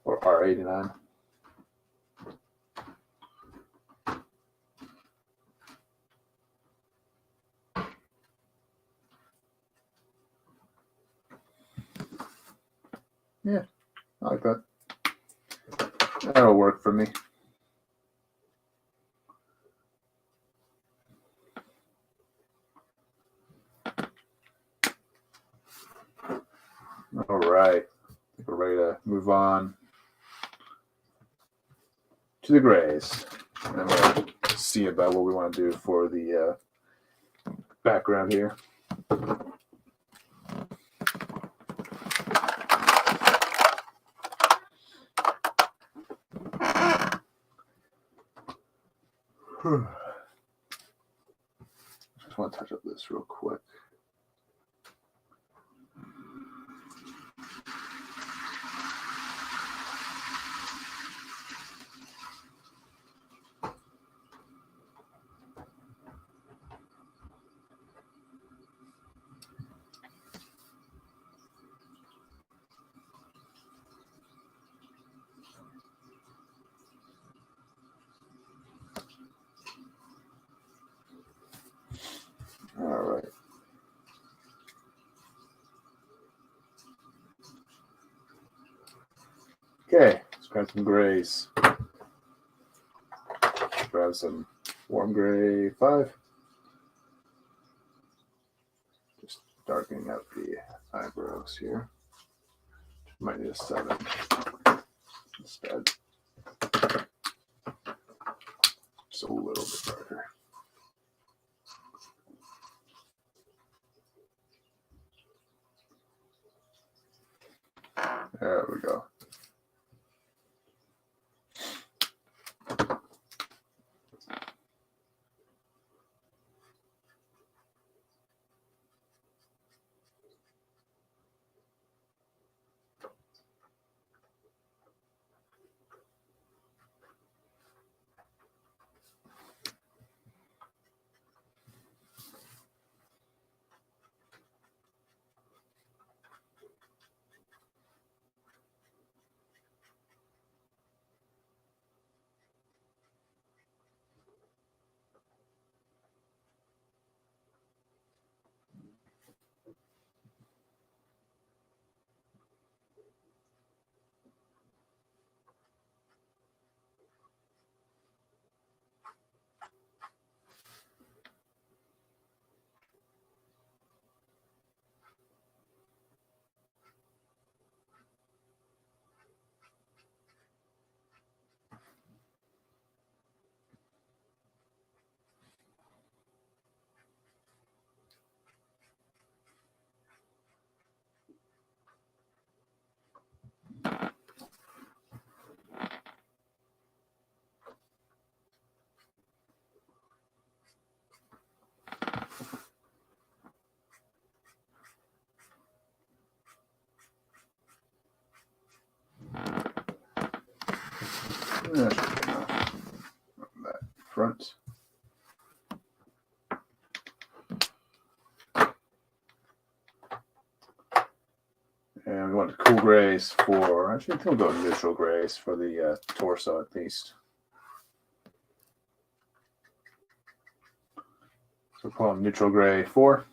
or R89. Yeah, I like that. That'll work for me. All right, we're ready to move on to the grays. And I'm going to see about what we want to do for the background here. Just want to touch up this real quick. All right. Okay, let's grab some grays. Grab some warm gray 5. Just darkening up the eyebrows here. Might need a 7 instead. Just a little bit darker. There we go. That should be enough on that front. And we want the cool grays for, actually, I think we'll go neutral grays for the torso at least. So we'll call them neutral gray 4.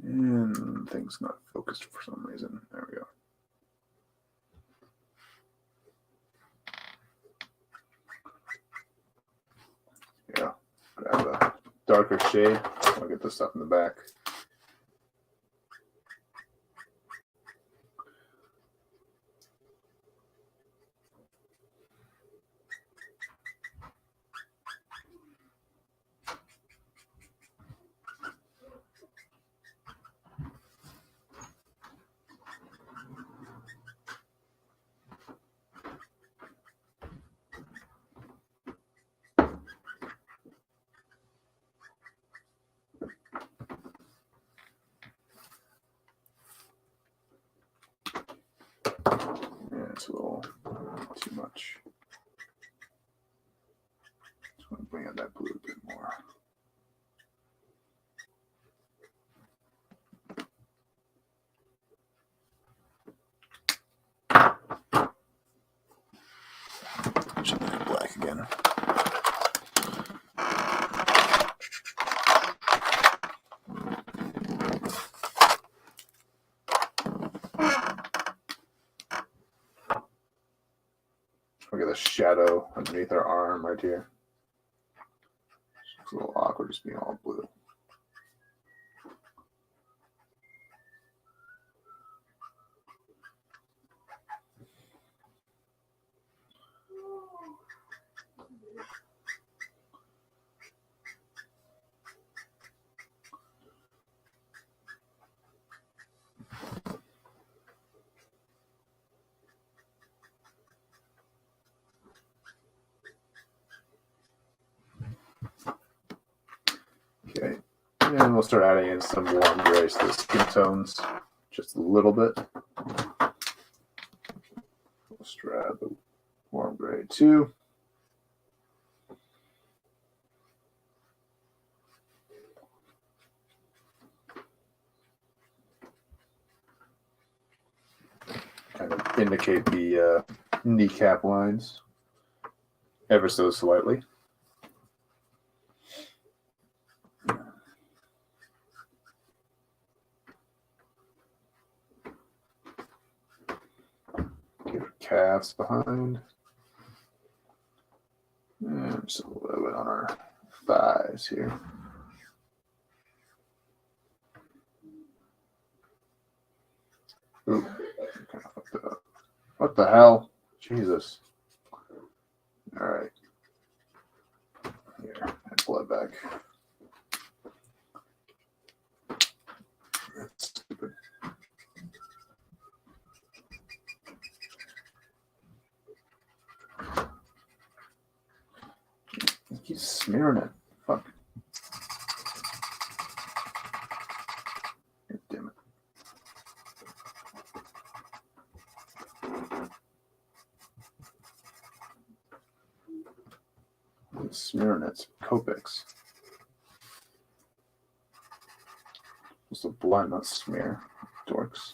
And things not focused for some reason. There we go. Yeah, grab a darker shade. I'll get this stuff in the back. It's a little too much. Just want to bring out that blue a bit more. Look at the shadow underneath our arm right here. It's a little awkward just being all blue. Okay, and we'll start adding in some warm grays to the skin tones, just a little bit. Let's grab the warm gray too. Kind of indicate the kneecap lines ever so slightly. Get our calves behind. And just a little bit on our thighs here. Ooh, kind of fucked it up. What the hell? Jesus. All right. Here, add blood back. That's stupid. I keep smearing it. Fuck. God damn it. I'm smearing it. Copics. Just a blend, not smear. Dorks.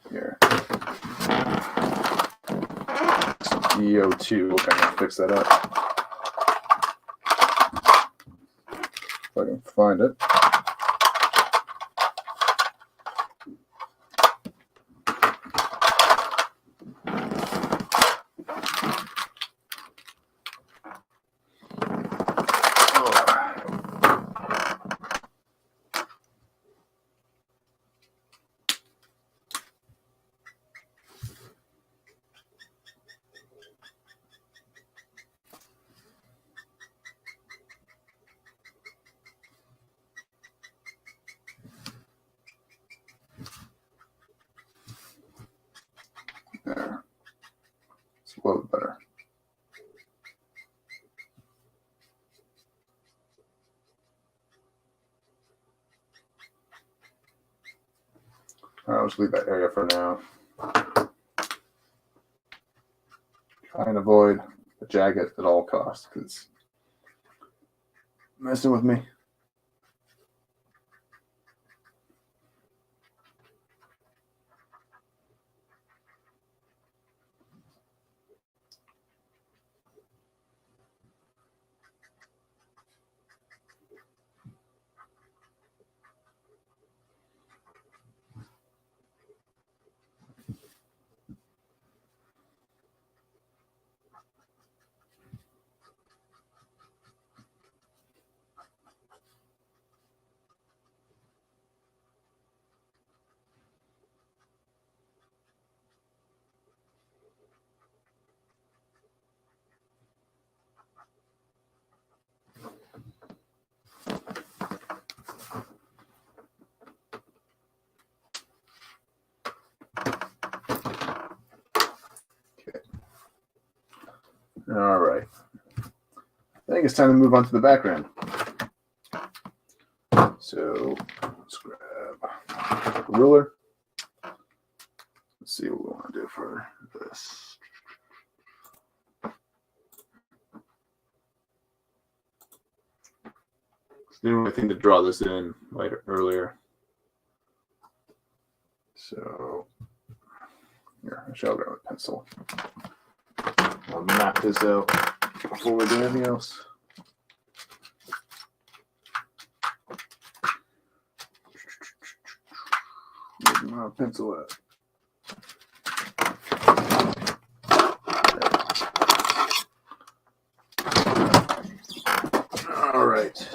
Here. Some EO2 will kind of fix that up. If I can find it. There. It's a little better. I'll just leave that area for now. Try and avoid the jagged at all costs because it's messing with me. All right. I think it's time to move on to the background. So let's grab a ruler. Let's see what we want to do for this. Didn't really think to draw this in earlier. So here, I shall grab a pencil. I'll map this out before we do anything else. Pencil it. All right.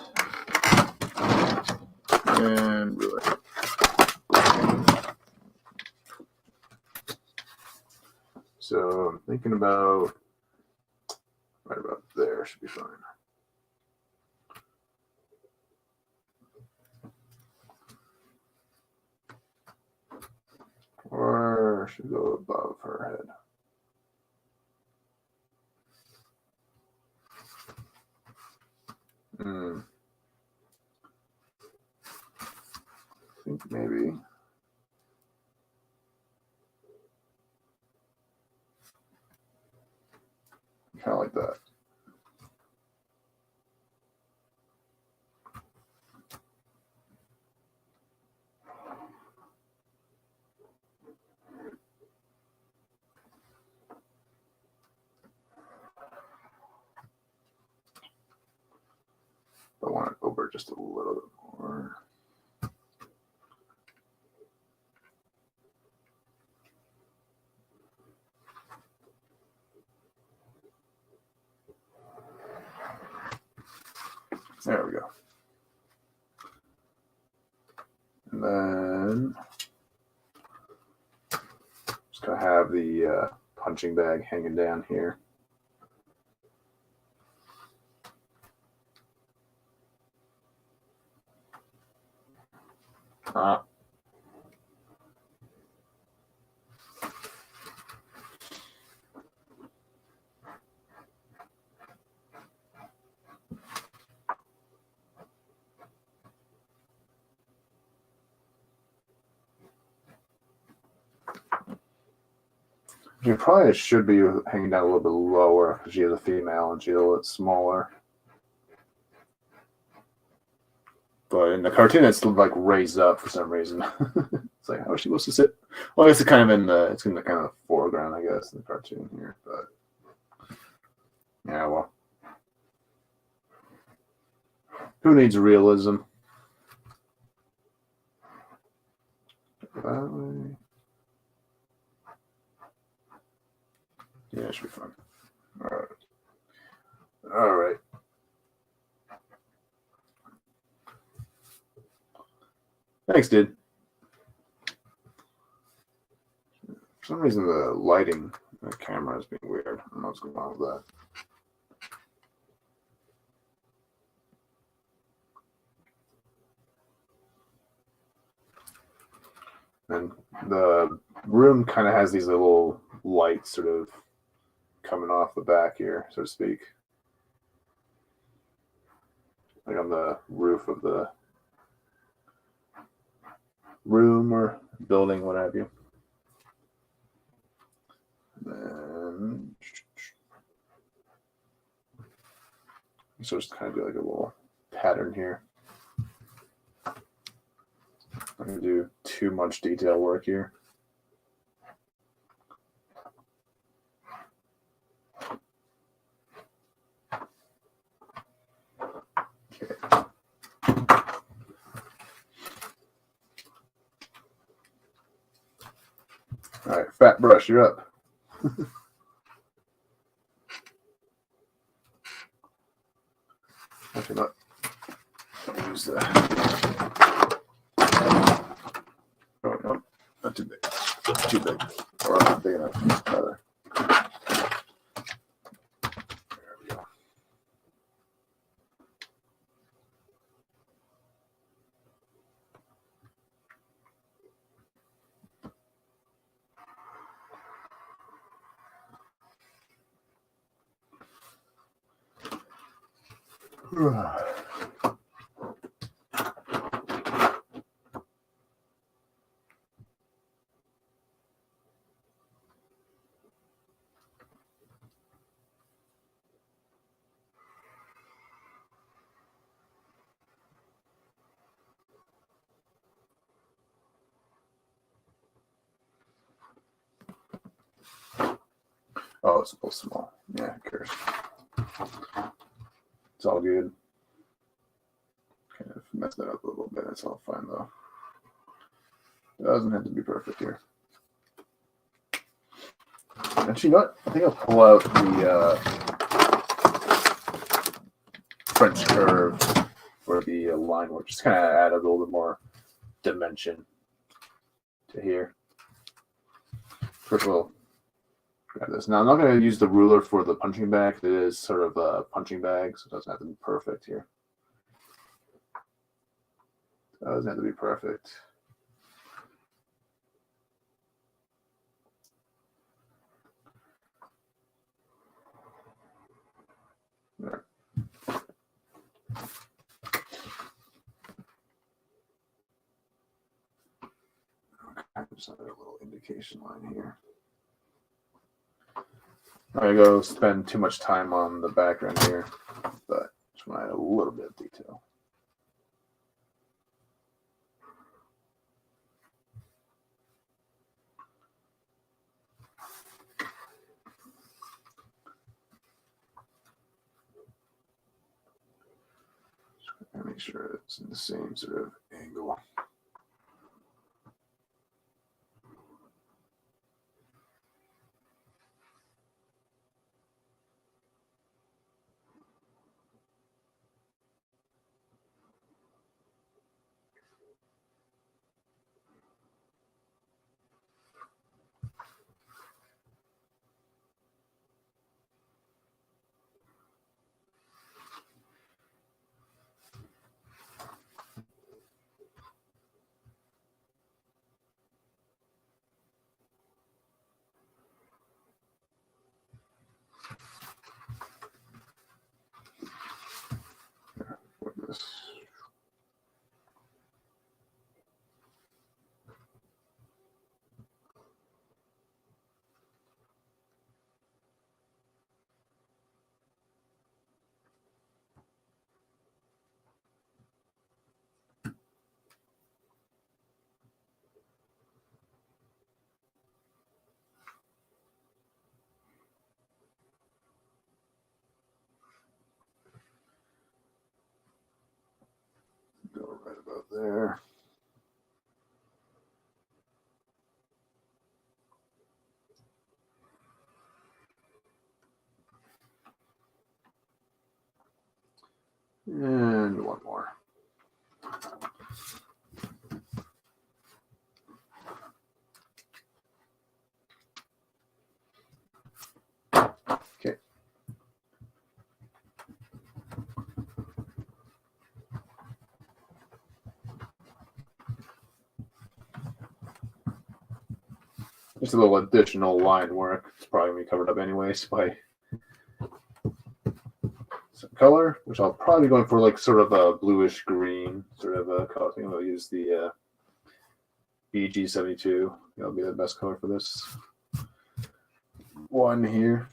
And ruler. So I'm thinking about right about there should be fine. Or should go above her head. I think maybe kind of like that. I want it over just a little bit more. There we go. And then just gonna have the punching bag hanging down here. She probably should be hanging down a little bit lower because she is a female and she's a little bit smaller. But in the cartoon, it's like raised up for some reason. It's like, how is she supposed to sit? Well, it's kind of in the kind of foreground, I guess, in the cartoon here. But yeah, well, who needs realism? Yeah, it should be fun. All right. All right. Thanks, dude. For some reason, the lighting on the camera is being weird. I don't know what's going on with that. And the room kind of has these little lights sort of coming off the back here, so to speak. Like on the roof of the room or building, what have you. And then so just kind of do like a little pattern here. I'm going to do too much detail work here. Okay. All right, fat brush, you're up. Actually, not. Use the. Oh no, not too big. Too big, or not big enough. Rather. There we go. Oh, it's a little small. Yeah, who cares? It's all good. Kind of messed that up a little bit. It's all fine though. Doesn't have to be perfect here. Actually, you know what? I think I'll pull out the French curve for the line work. Just kind of add a little bit more dimension to here. First, we'll grab this. Now, I'm not going to use the ruler for the punching bag. It is sort of a punching bag, so it doesn't have to be perfect here. It doesn't have to be perfect. There. Okay, just have a little indication line here. I'm going to go spend too much time on the background here, but just want to add a little bit of detail. Make sure it's in the same sort of angle. This. Go right about there. And one more. Okay. Just a little additional line work. It's probably going to be covered up anyways by some color, which I'll probably be going for like sort of a bluish green sort of a color. I think I'll use the BG72. That'll be the best color for this one here.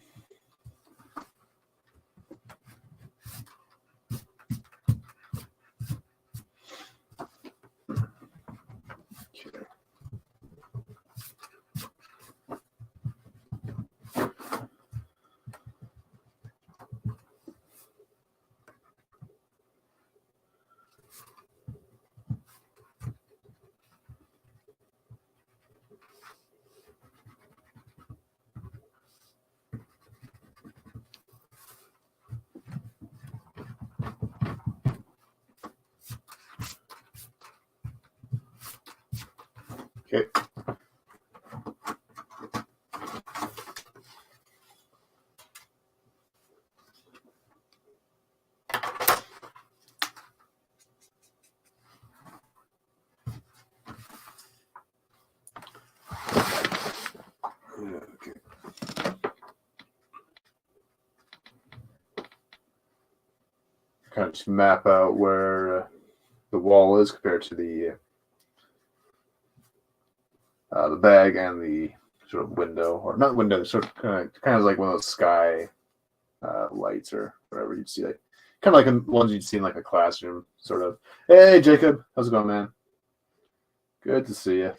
Okay. Okay. Kind of just map out where the wall is compared to the bag and the sort of window, or not window, sort of kind of like one of those sky lights or whatever you'd see, like kind of like ones you'd see in like a classroom, sort of. Hey, Jacob, how's it going, man? Good to see you.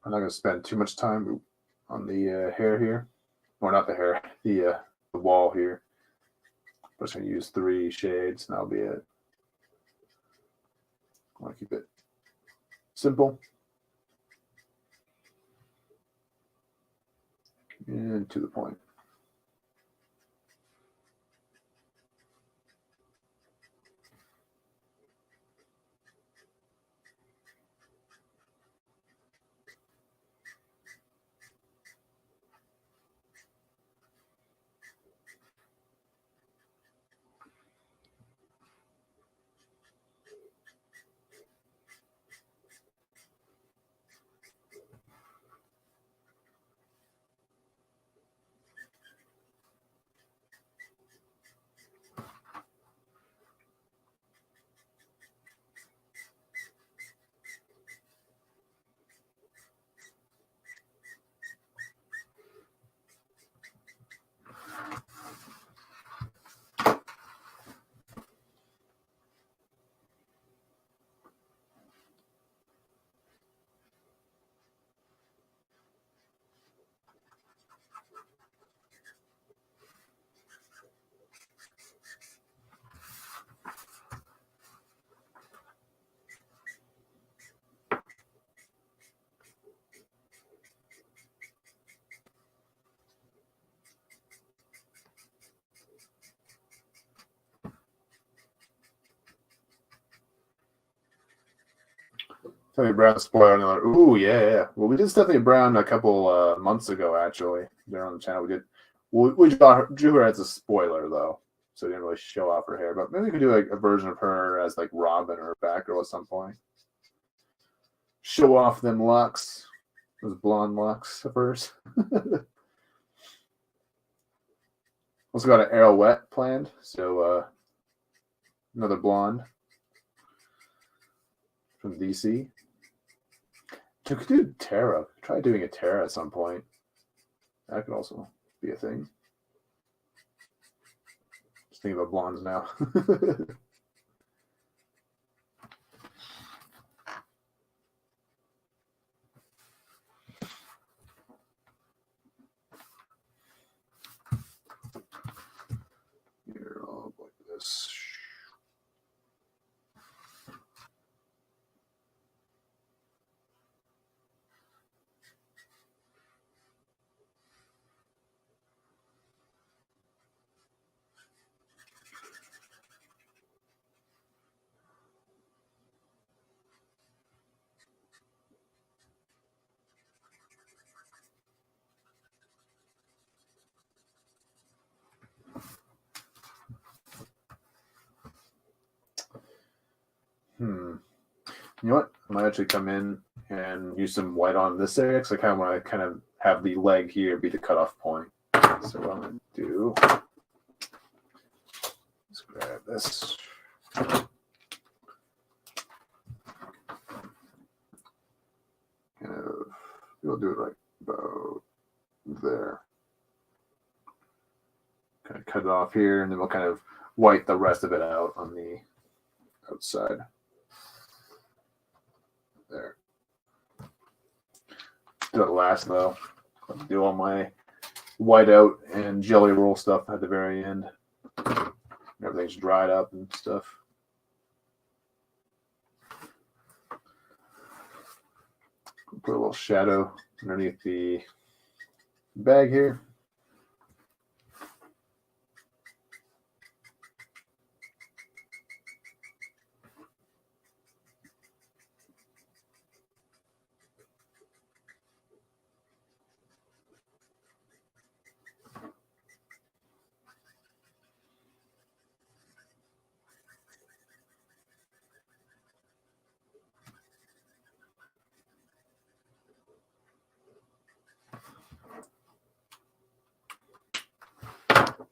I'm not going to spend too much time on the hair here. Or not the hair, the wall here. I'm just going to use 3 shades, and that'll be it. I want to keep it simple and to the point. Stephanie Brown spoiler. Ooh, yeah. Well, we did Stephanie Brown a couple months ago, actually. There on the channel. We drew her as a spoiler, though. So we didn't really show off her hair. But maybe we could do like a version of her as like Robin or Batgirl at some point. Show off them locks. Those blonde locks of hers. Also got an Arrowette planned. So another blonde from DC. You could do Terra. Try doing a Terra at some point. That could also be a thing. Just thinking about blondes now. Here, I'll like this. You know what? I might actually come in and use some white on this area because I kind of want to kind of have the leg here be the cutoff point. So what I'm going to do, let's grab this. We'll do it right about there. Kind of cut it off here, and then we'll kind of white the rest of it out on the outside. There. Do it last though. I'll do all my whiteout and jelly roll stuff at the very end. Everything's dried up and stuff. Put a little shadow underneath the bag here.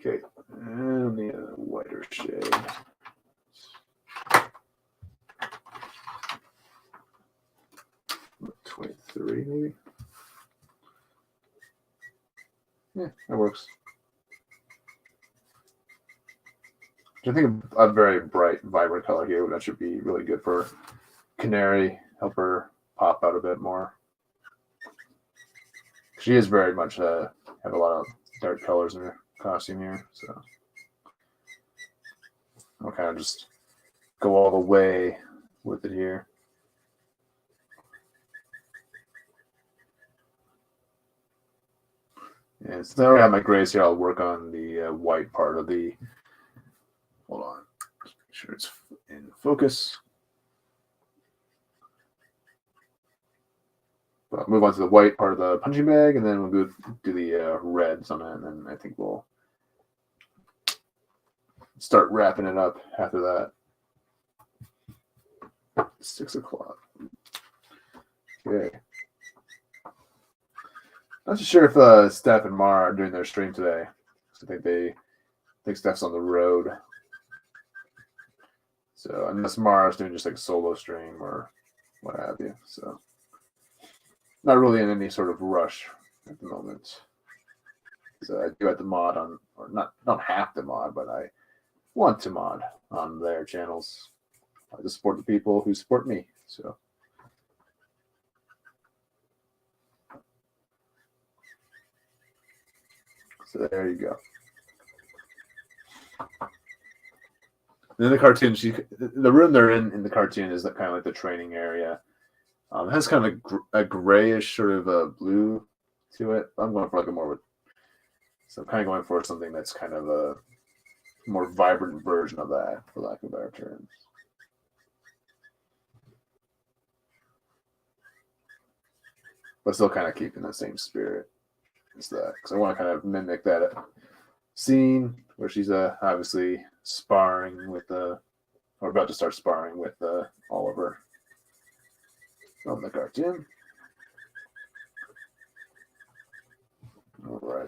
Okay, and the whiter shade. What, 23 maybe? Yeah, that works. I think a very bright, vibrant color here. That should be really good for Canary. Help her pop out a bit more. She is very much have a lot of dark colors in her costume here, so I'll kind of just go all the way with it here. And since I already have my grays here, I'll work on the white part of the. Hold on, just make sure it's in focus. But I'll move on to the white part of the punching bag, and then we'll go do the reds on it, and then I think we'll start wrapping it up after that. 6 o'clock. Okay. Not too sure if Steph and Mara are doing their stream today. I think Steph's on the road. So unless Mara's doing just like a solo stream or what have you. So not really in any sort of rush at the moment. So I do have to mod on, or not have to mod, but I want to mod on their channels. I just support the people who support me. So there you go. And then the cartoon, the room they're in the cartoon is kind of like the training area. It has kind of a grayish sort of a blue to it. I'm going for like a more, so I'm kind of going for something that's kind of a more vibrant version of that, for lack of better terms. But still kind of keeping the same spirit as that, because I want to kind of mimic that scene where she's obviously sparring with or about to start sparring with Oliver on the cartoon. All right.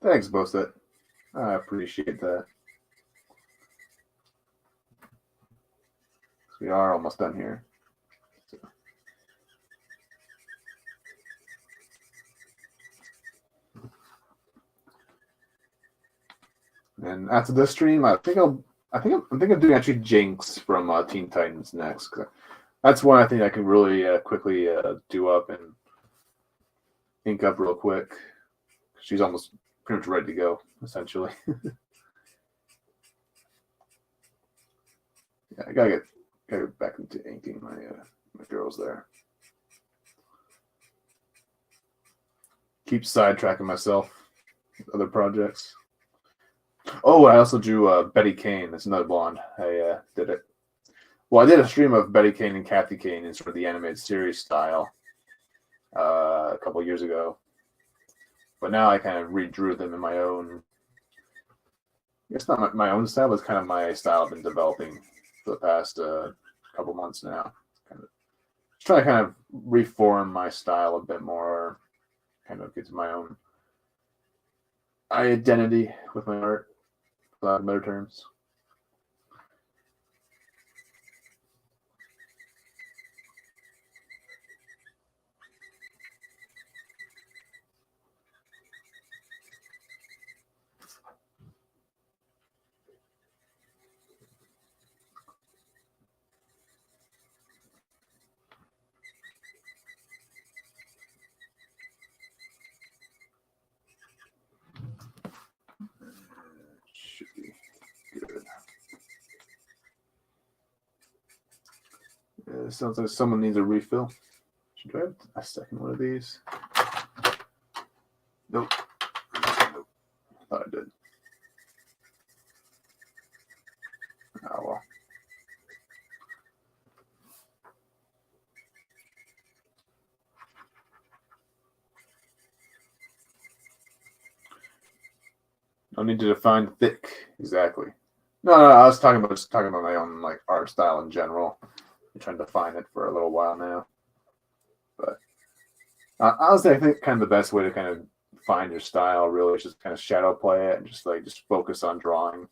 Thanks, Boset. I appreciate that. We are almost done here. So. And after this stream, I'm thinking of doing actually Jinx from Teen Titans next. That's one I think I can really quickly do up and ink up real quick. She's almost pretty much ready to go, essentially. Yeah, I gotta get back into inking my girls there. Keep sidetracking myself with other projects. Oh, I also drew Betty Kane. That's another blonde. I did it. Well, I did a stream of Betty Kane and Kathy Kane in sort of the animated series style a couple years ago. But now I kind of redrew them in my own. It's not my own style, but it's kind of my style I've been developing for the past couple months now. Just trying to kind of reform my style a bit more, kind of get to my own identity with my art, for lack of better terms. This sounds like someone needs a refill. Should I have a second one of these? Nope. Nope. Thought I did. Oh well. No need to define thick exactly. No, I was talking about just talking about my own like art style in general. I'm trying to define it for a little while now, but honestly, I think kind of the best way to kind of find your style really is just kind of shadow play it and just focus on drawing,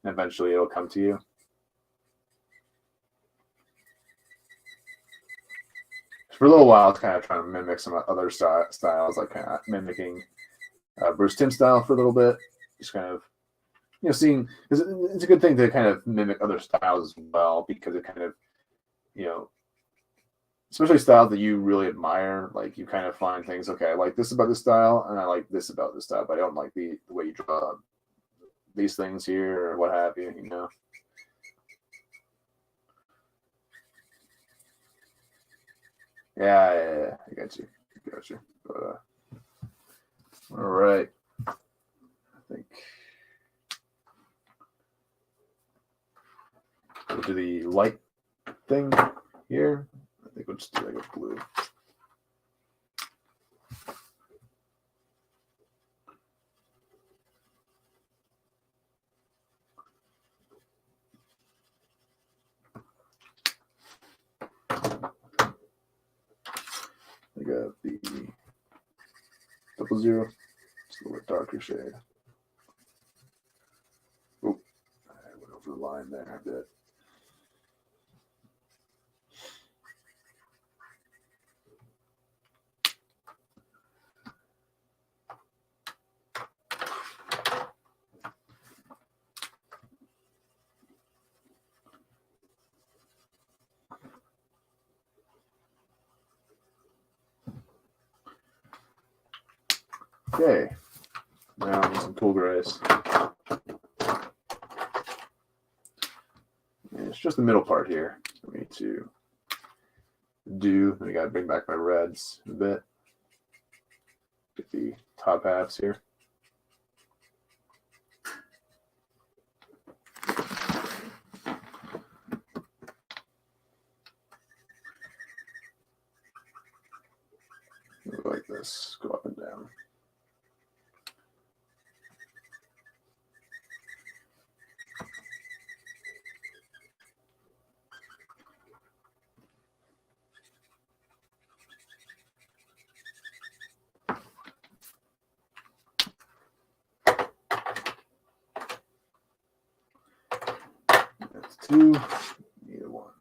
and eventually it'll come to you. For a little while, I was kind of trying to mimic some other styles, like kind of mimicking Bruce Timm style for a little bit. Just kind of, seeing, because it's a good thing to kind of mimic other styles as well, because it kind of, especially styles that you really admire, like you kind of find things, okay, I like this about this style, and I like this about this style, but I don't like the way you draw these things here, or what have you, Yeah, I got you. But, all right. I think we'll do the light thing here. I think we'll just do like a blue. I got the 00, just a little bit darker shade. Oh, I went over the line there a bit. Okay, now I need some cool grays. And it's just the middle part here for me to do. I got to bring back my reds a bit. Get the top halves here. Like this, go up and down. That's two, need a one.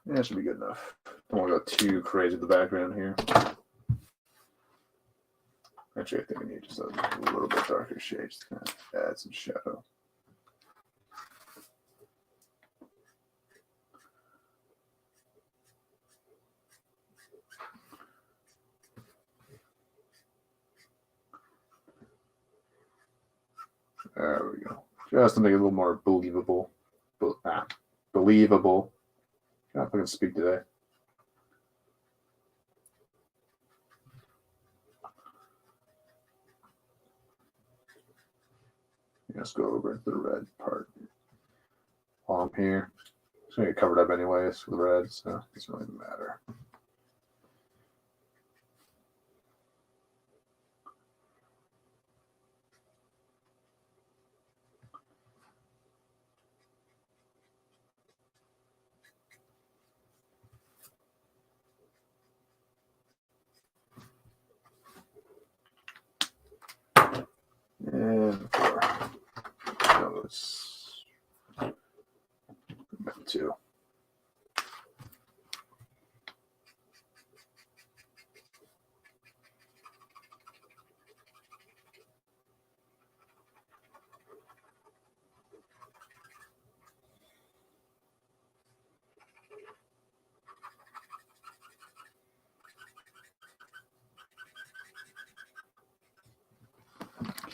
Yeah, that should be good enough. Don't want to go too crazy with the background here. Actually, I think I need just a little bit darker shades to kind of add some shadow. There we go. Just to make it a little more believable. Believable. I don't know if I can speak today. Let's go over into the red part while I'm here. It's going to get covered up anyways with red, so it doesn't really matter. And four. So let's back two.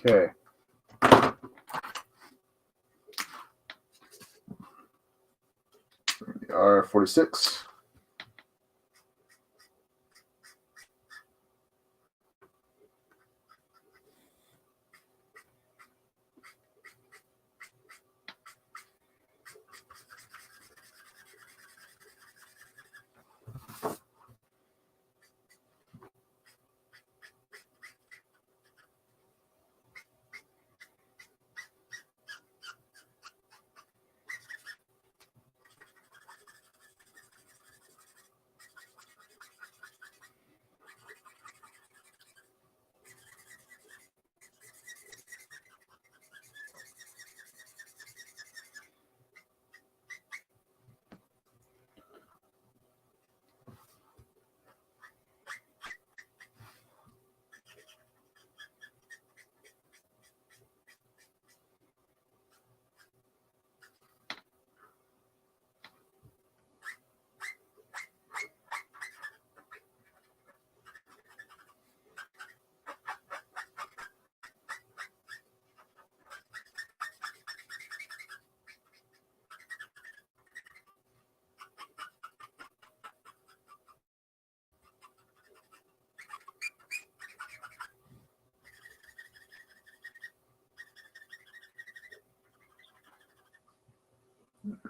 Okay. R46.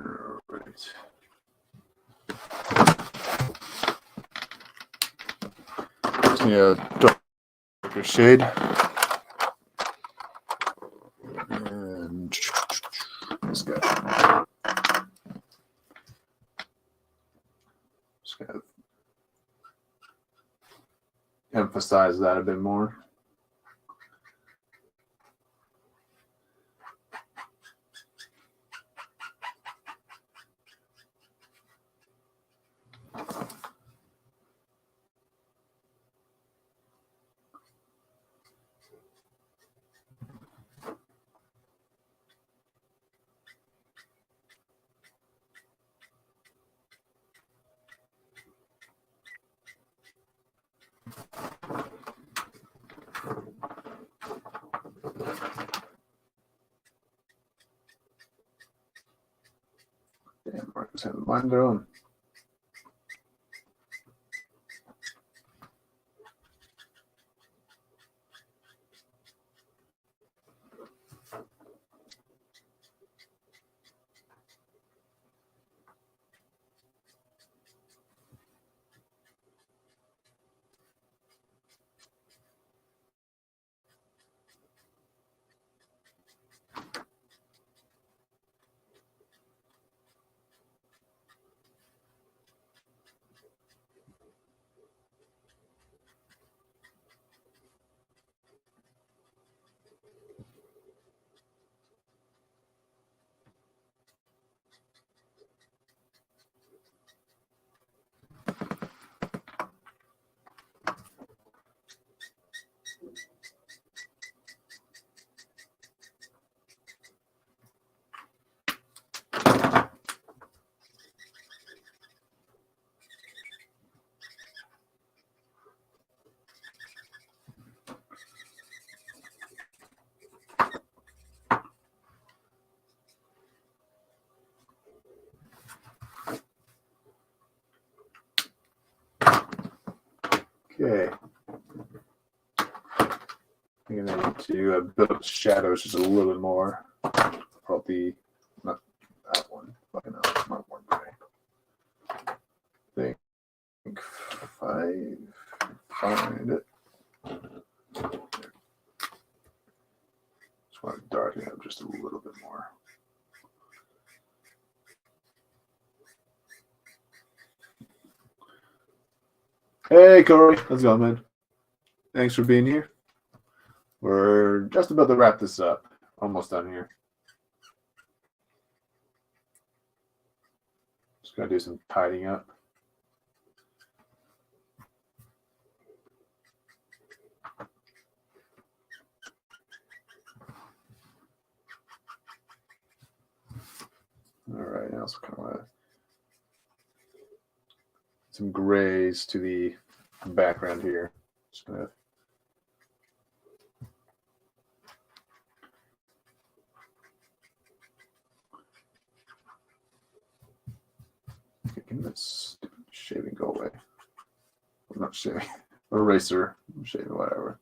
All right. Just need a darker shade. And this guy. Just kind of emphasize that a bit more. Damn, Marcus having mind their own. Okay. I'm going to build up shadows just a little bit more. Probably not that one. Fucking hell, not one gray. I think find it. Just want to darken it up just a little bit more. Hey, Corey. How's it going, man? Thanks for being here. We're just about to wrap this up. Almost done here. Just going to do some tidying up. All right, I also kind of want some grays to the background here. Just gonna making this stupid shaving go away. I'm not shaving. Eraser. I'm shaving, whatever.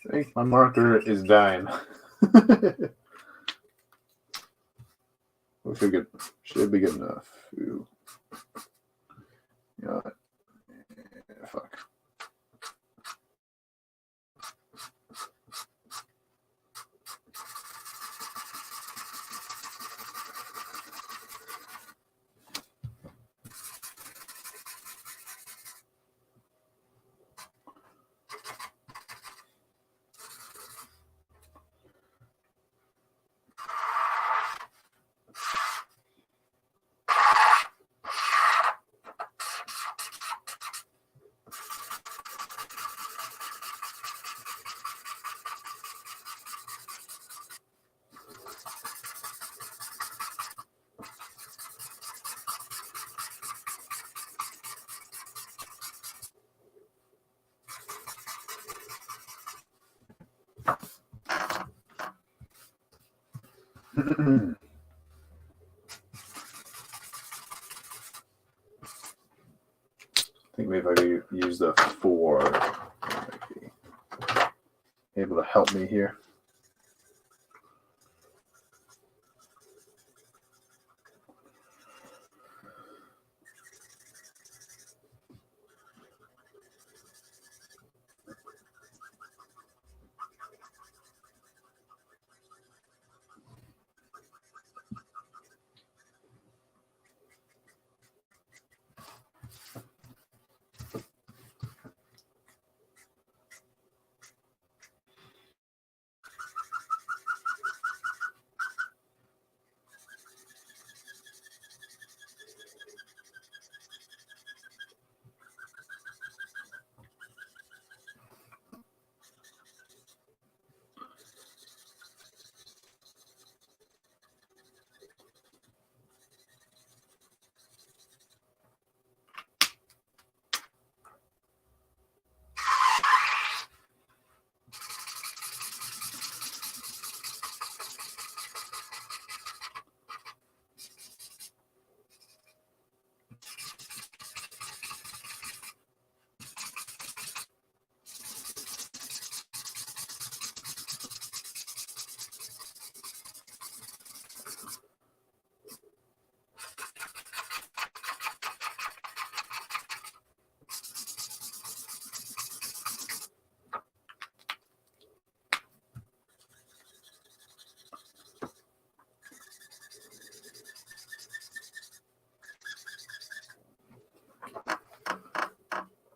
I think my marker is dying. Should be good enough. Ooh. Yeah, fuck. I think maybe if I could use the 4, might be able to help me here.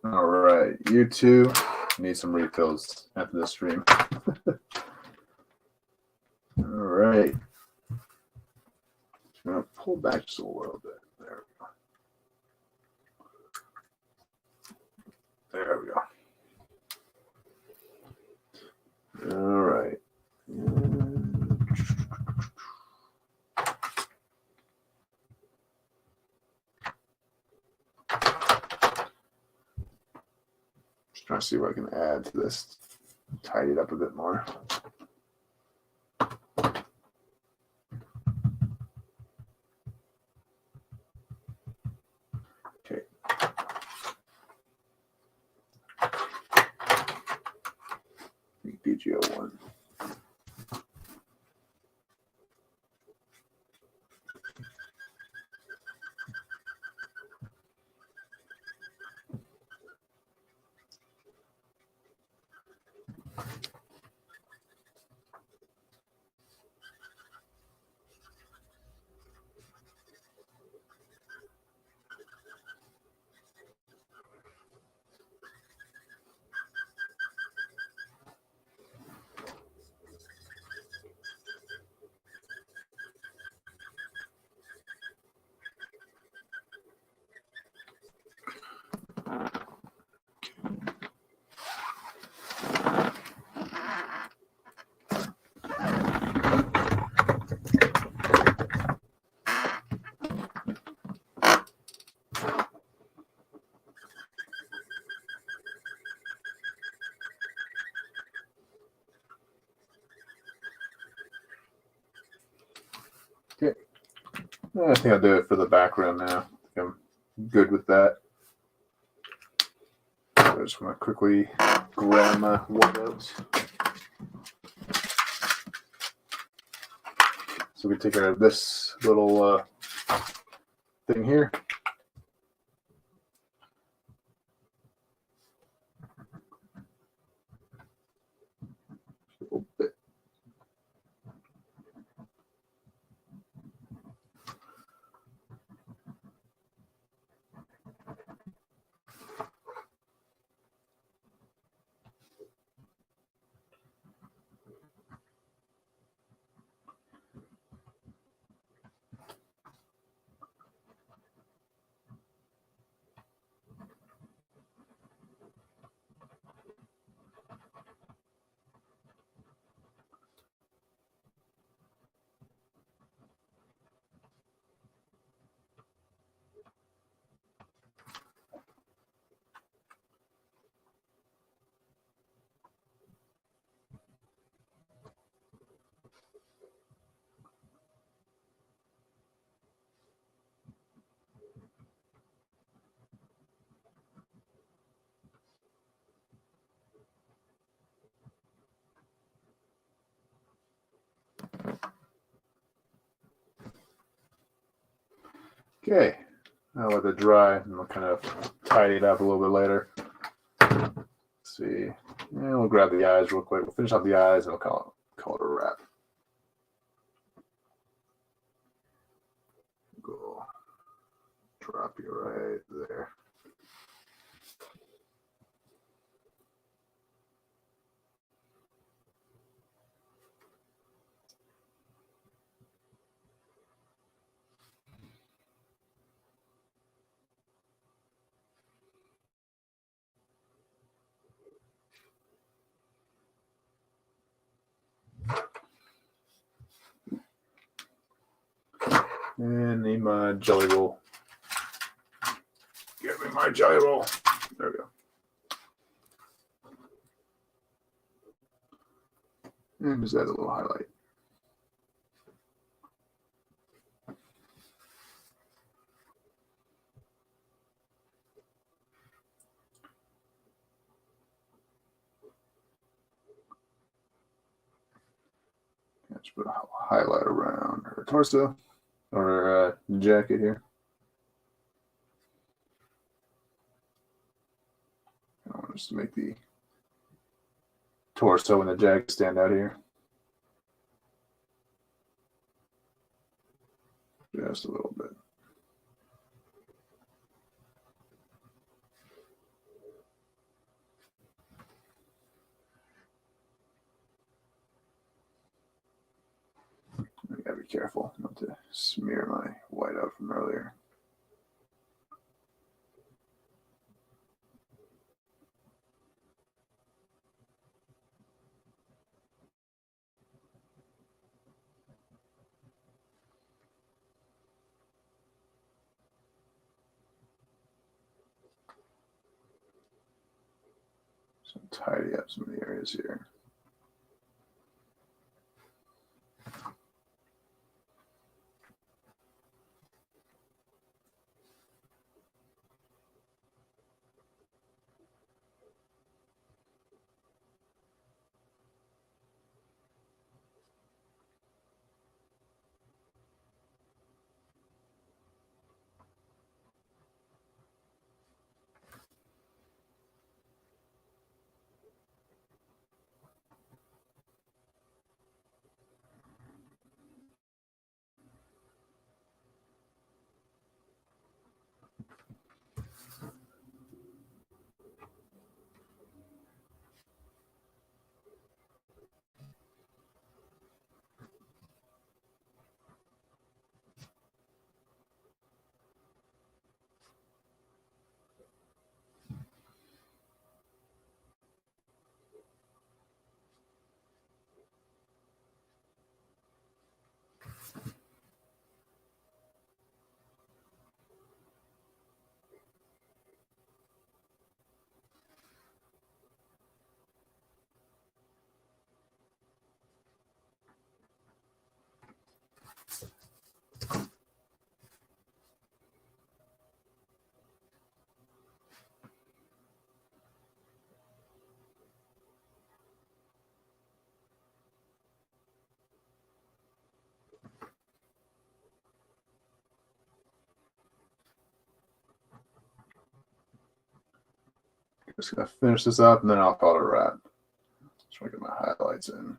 All right, you two need some refills after this stream. All right. I'm going to pull back just a little bit. There we go. There we go. All right. Just trying to see what I can add to this. Tidy it up a bit more. Okay. BGO1. Okay. I think I'll do it for the background now. I think I'm good with that. I just want to quickly grab my whiteout. So we take care of this little thing here. A little bit. Okay, I'll let it dry and we'll kind of tidy it up a little bit later. Let's see, and we'll grab the eyes real quick. We'll finish off the eyes and we'll call it a wrap. Go drop you right there. And need my jelly roll. Give me my jelly roll. There we go. And just add a little highlight. Let's put a highlight around her torso or jacket here. I want us to make the torso and the jacket stand out here. Just a little bit. be careful not to smear my white out from earlier. So tidy up some of the areas here. Just gonna finish this up and then I'll call it a wrap. Just want to get my highlights in.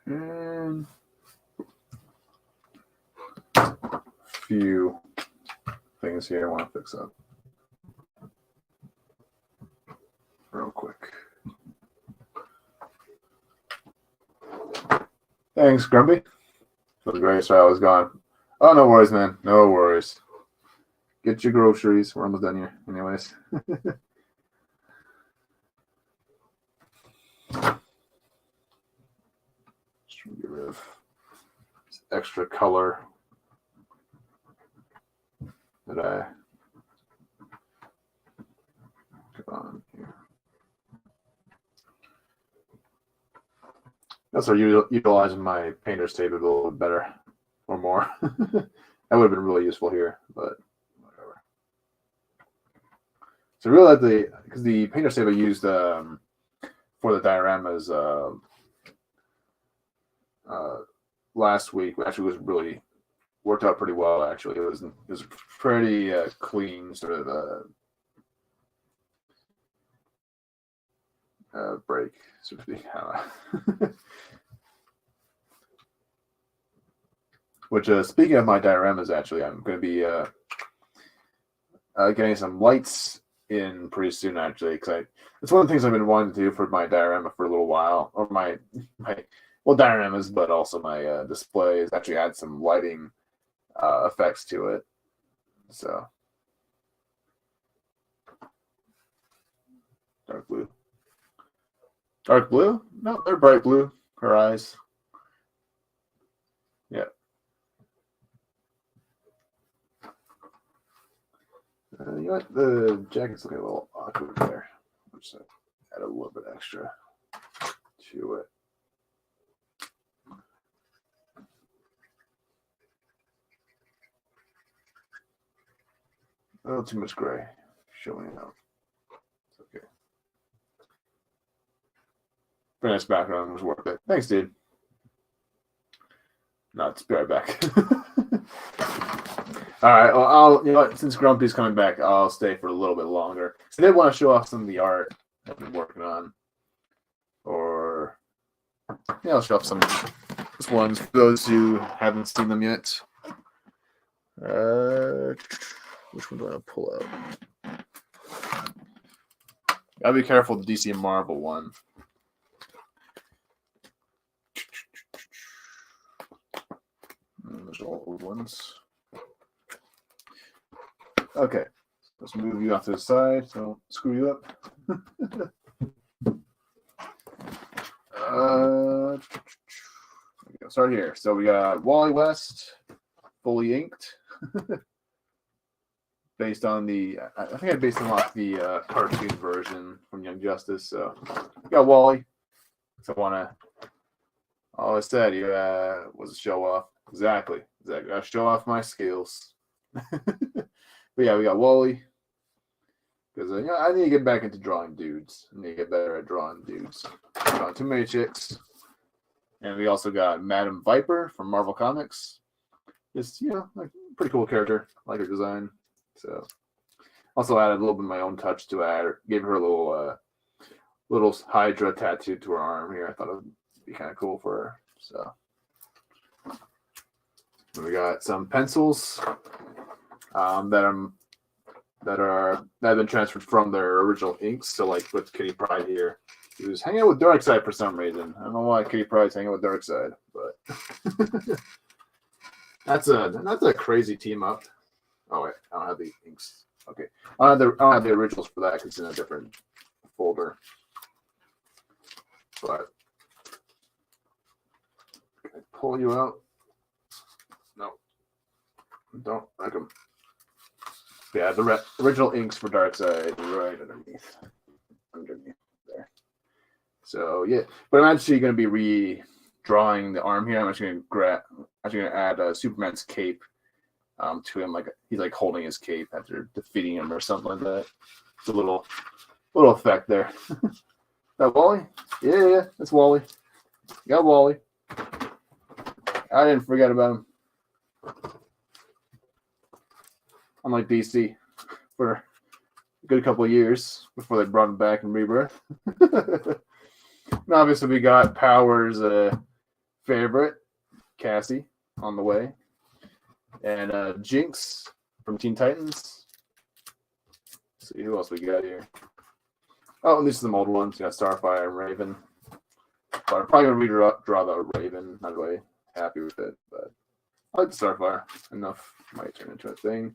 And a few things here I want to fix up real quick. Thanks, Grumpy. Feels great. Sorry, I was gone. Oh, no worries, man. No worries. Get your groceries. We're almost done here. Anyways. Just get rid of this extra color that I put on here. That's why utilizing my painter's tape a little bit better or more. That would have been really useful here, but whatever. So really like because the painter's tape I used for the dioramas last week actually was really worked out pretty well. Actually, it was pretty clean sort of break, so to speak. Which, speaking of my dioramas, actually, I'm going to be getting some lights in pretty soon, actually, because it's one of the things I've been wanting to do for my diorama for a little while, or my dioramas, but also my display is actually add some lighting effects to it. So, dark blue. Dark blue? No, they're bright blue. Her eyes. Yeah. know what? The jacket's looking a little awkward there. I'll just add a little bit extra to it. A little too much gray showing out. It's okay. Very nice background, was worth it. Thanks, dude. No, let's be right back. All right. Well, you know what? Since Grumpy's coming back, I'll stay for a little bit longer. I did want to show off some of the art I've been working on, or yeah, I'll show off some of these ones for those who haven't seen them yet. Which one do I want to pull out? Gotta be careful with the DC and Marvel one. Those are all old ones. Okay, let's move you off to the side so screw you up. Start here. So we got Wally West, fully inked. Based on the, I think I based them off the cartoon version from Young Justice. So we got Wally. So I want to, oh, I said you was a show off. Exactly. I show off my skills. But yeah, we got Wally. Because you know, I need to get back into drawing dudes. I need to get better at drawing dudes. Drawing too many chicks. And we also got Madam Viper from Marvel Comics. Just, you know, like pretty cool character. I like her design. So also added a little bit of my own touch to add. Gave her a little Hydra tattoo to her arm here. I thought it would be kind of cool for her. So we got some pencils that have been transferred from their original inks. So like with Kitty Pryde here, he was hanging out with Darkseid for some reason. I don't know why Kitty Pryde's hanging out with Darkseid, but that's a crazy team up. Oh wait, I don't have the inks. Okay, I don't have the originals for that because it's in a different folder. But can I pull you out? No, don't like them. Yeah, the original inks for Darkseid right underneath there. So yeah, but I'm actually going to be redrawing the arm here. I'm actually going to add Superman's cape to him, like he's like holding his cape after defeating him or something like that. It's a little effect there. That Wally? Yeah, that's Wally. Got Wally. I didn't forget about him. Unlike DC for a good couple of years before they brought him back in Rebirth. And obviously we got Power's favorite, Cassie, on the way. And Jinx from Teen Titans. Let's see who else we got here. Oh, and these are some old ones. You got Starfire and Raven. But I'm probably going to redraw the Raven. Not really happy with it, but I like the Starfire enough. Might turn into a thing.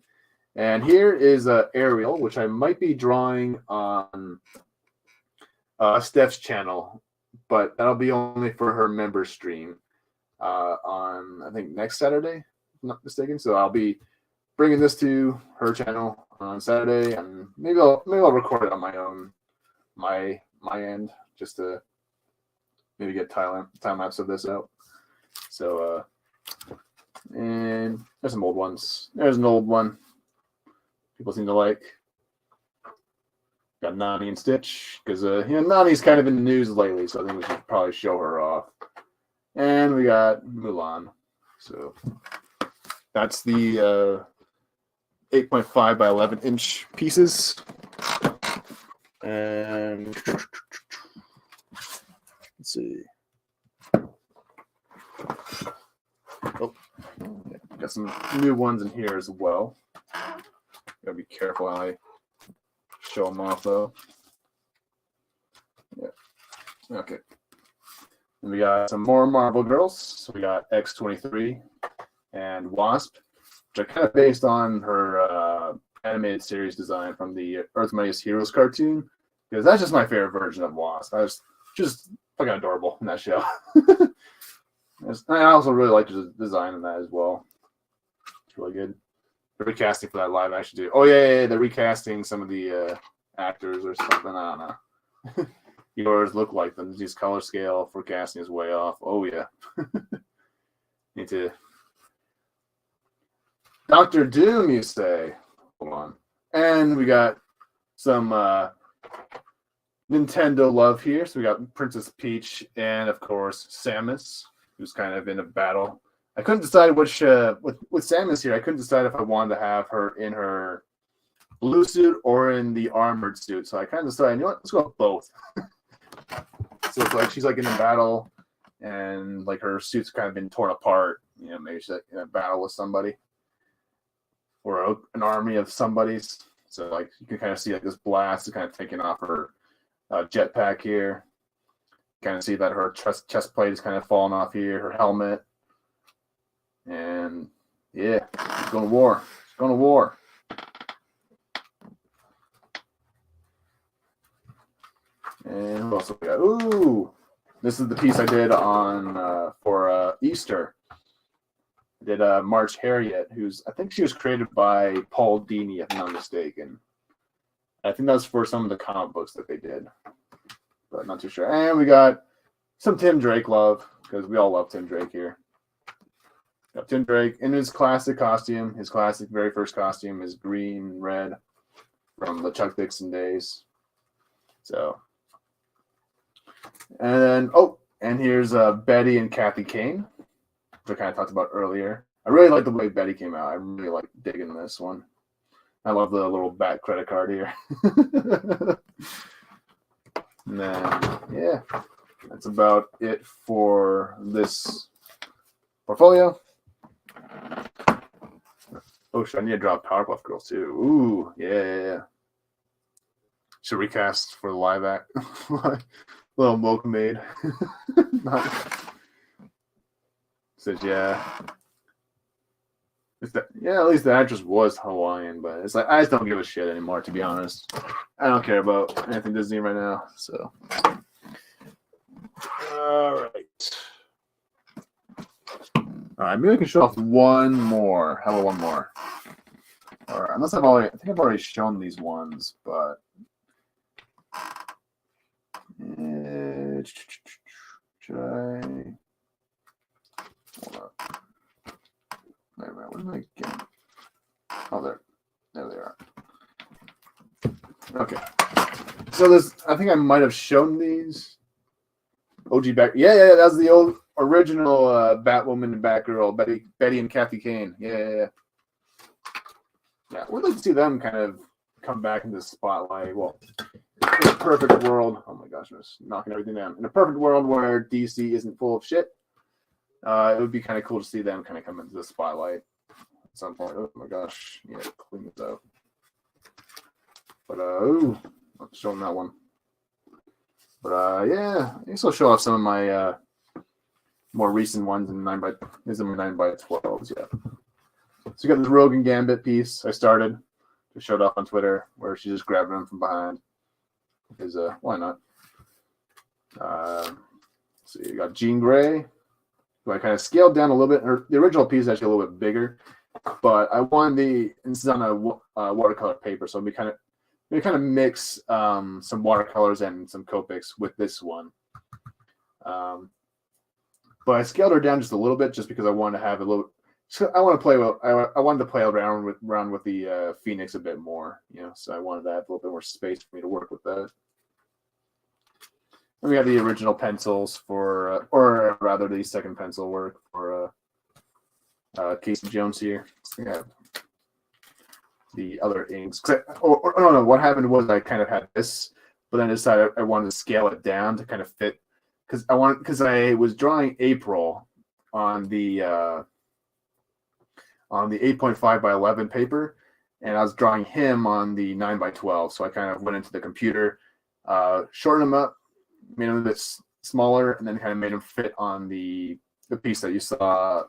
And here is Ariel, which I might be drawing on Steph's channel, but that'll be only for her member stream on, I think, next Saturday, if I'm not mistaken. So I'll be bringing this to her channel on Saturday, and maybe I'll record it on my own, my end, just to maybe get time lapse of this out. So, and there's some old ones. There's an old one people seem to like. Got Nani and Stitch, because Nani's kind of in the news lately, so I think we should probably show her off. And we got Mulan. So that's the 8.5 by 11 inch pieces. And let's see. Oh, yeah, got some new ones in here as well. Gotta be careful how I show them off, though. Yeah. Okay. And we got some more Marvel girls. So we got X-23 and Wasp, which are kind of based on her animated series design from the Earth's Mightiest Heroes cartoon, because that's just my favorite version of Wasp. I was just fucking adorable in that show. I also really liked the design in that as well. It's really good. They're recasting for that live action too. Oh yeah, they're recasting some of the actors or something. I don't know. Yours look like them. These color scale for casting is way off. Oh yeah. Need to. Dr. Doom, you say? Hold on. And we got some Nintendo love here. So we got Princess Peach and, of course, Samus, who's kind of in a battle. I couldn't decide which, with Samus here, I couldn't decide if I wanted to have her in her blue suit or in the armored suit. So I kind of decided, you know what, let's go with both. So it's like she's like in a battle and like her suit's kind of been torn apart. You know, maybe she's like in a battle with somebody or an army of somebody's. So like you can kind of see like this blast is kind of taking off her jetpack here. Kind of see that her chest plate is kind of falling off here, her helmet. And yeah, she's going to war. She's going to war. And who else have we got? Ooh, this is the piece I did on for Easter. I did March Harriet, I think she was created by Paul Dini, if I'm not mistaken. I think that's for some of the comic books that they did, but not too sure. And we got some Tim Drake love, because we all love Tim Drake here. Got Tim Drake in his classic costume. His classic very first costume is green and red from the Chuck Dixon days. So, and then, and here's Betty and Kathy Kane, which I kind of talked about earlier. I really like the way Betty came out. I really like digging this one. I love the little back credit card here. And then, yeah, that's about it for this portfolio. Oh, shit, I need to draw Powerpuff Girls too. Ooh, yeah. Should recast for the live act. Little milkmaid. Says, yeah. At least the actress was Hawaiian, but it's like I just don't give a shit anymore, to be honest. I don't care about anything Disney right now. So, all right, maybe I can show off one more. How about one more? All right, unless I think I've already shown these ones, but should I? Hold up. Wait a minute, what am I getting? Oh, there they are. Okay. So I think I might have shown these. OG back. Yeah, that's the old original Batwoman and Batgirl, Betty and Kathy Kane. Yeah. We'd like to see them kind of come back into the spotlight. Well, in a perfect world. Oh my gosh, I'm just knocking everything down. In a perfect world where DC isn't full of shit, it would be kind of cool to see them kind of come into the spotlight at some point. Oh my gosh, clean this up. But I'm showing that one. But yeah, I guess I'll show off some of my more recent ones in 9x12s. Yeah. So you got this Rogue and Gambit piece I started. Just showed off on Twitter where she's just grabbing him from behind. Because why not? So you got Jean Grey, who I kind of scaled down a little bit. The original piece is actually a little bit bigger, but I wanted this is on a watercolor paper, so we kind of mix some watercolors and some Copics with this one. But I scaled her down just a little bit, just because I wanted to have a little. So I want to play. I wanted to play around with the Phoenix a bit more, So I wanted to have a little bit more space for me to work with that. And we have the original pencils or rather the second pencil work for Casey Jones here. So we have the other inks. No. What happened was I kind of had this, but then I decided I wanted to scale it down to kind of fit because I was drawing April on the 8.5 by 11 paper, and I was drawing him on the 9 by 12. So I kind of went into the computer, shortened him up, made him a bit smaller, and then kind of made him fit on the piece that you saw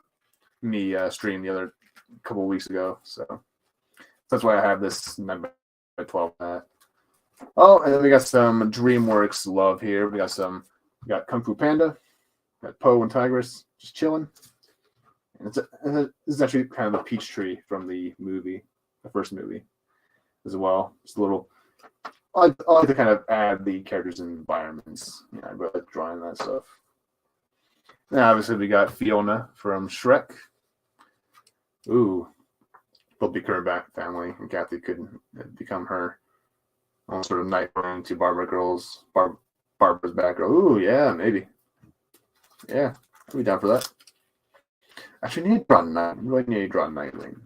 me stream the other couple of weeks ago. So that's why I have this 9 by 12 mat. Oh, and then we got some DreamWorks love here. We got Kung Fu Panda, got Poe and Tigress just chilling. And this is actually kind of a peach tree from the movie, the first movie, as well. Just a little. I like to kind of add the characters and environments. I really like drawing that stuff. Now, obviously, we got Fiona from Shrek. Ooh, they'll be her back family, and Kathy could become her own sort of Nightwing to Barbara's back girl. Ooh, yeah, maybe. Yeah, I'll be down for that. Actually, need to draw really need to draw Nightwing.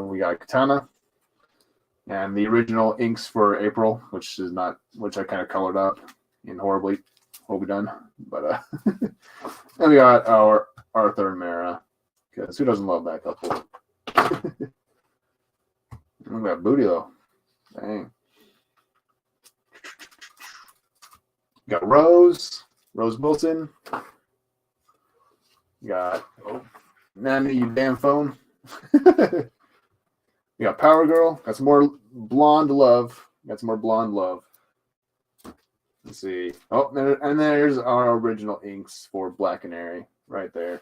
We got Katana. And the original inks for April, which I kind of colored up in horribly done. But and we got our Arthur and Mara, because who doesn't love that couple? Look at that booty though. Dang. We got Rose Wilson. We got Nanny, you damn phone. We got Power Girl. Got some more blonde love. Let's see. Oh, and there's our original inks for Black Canary right there,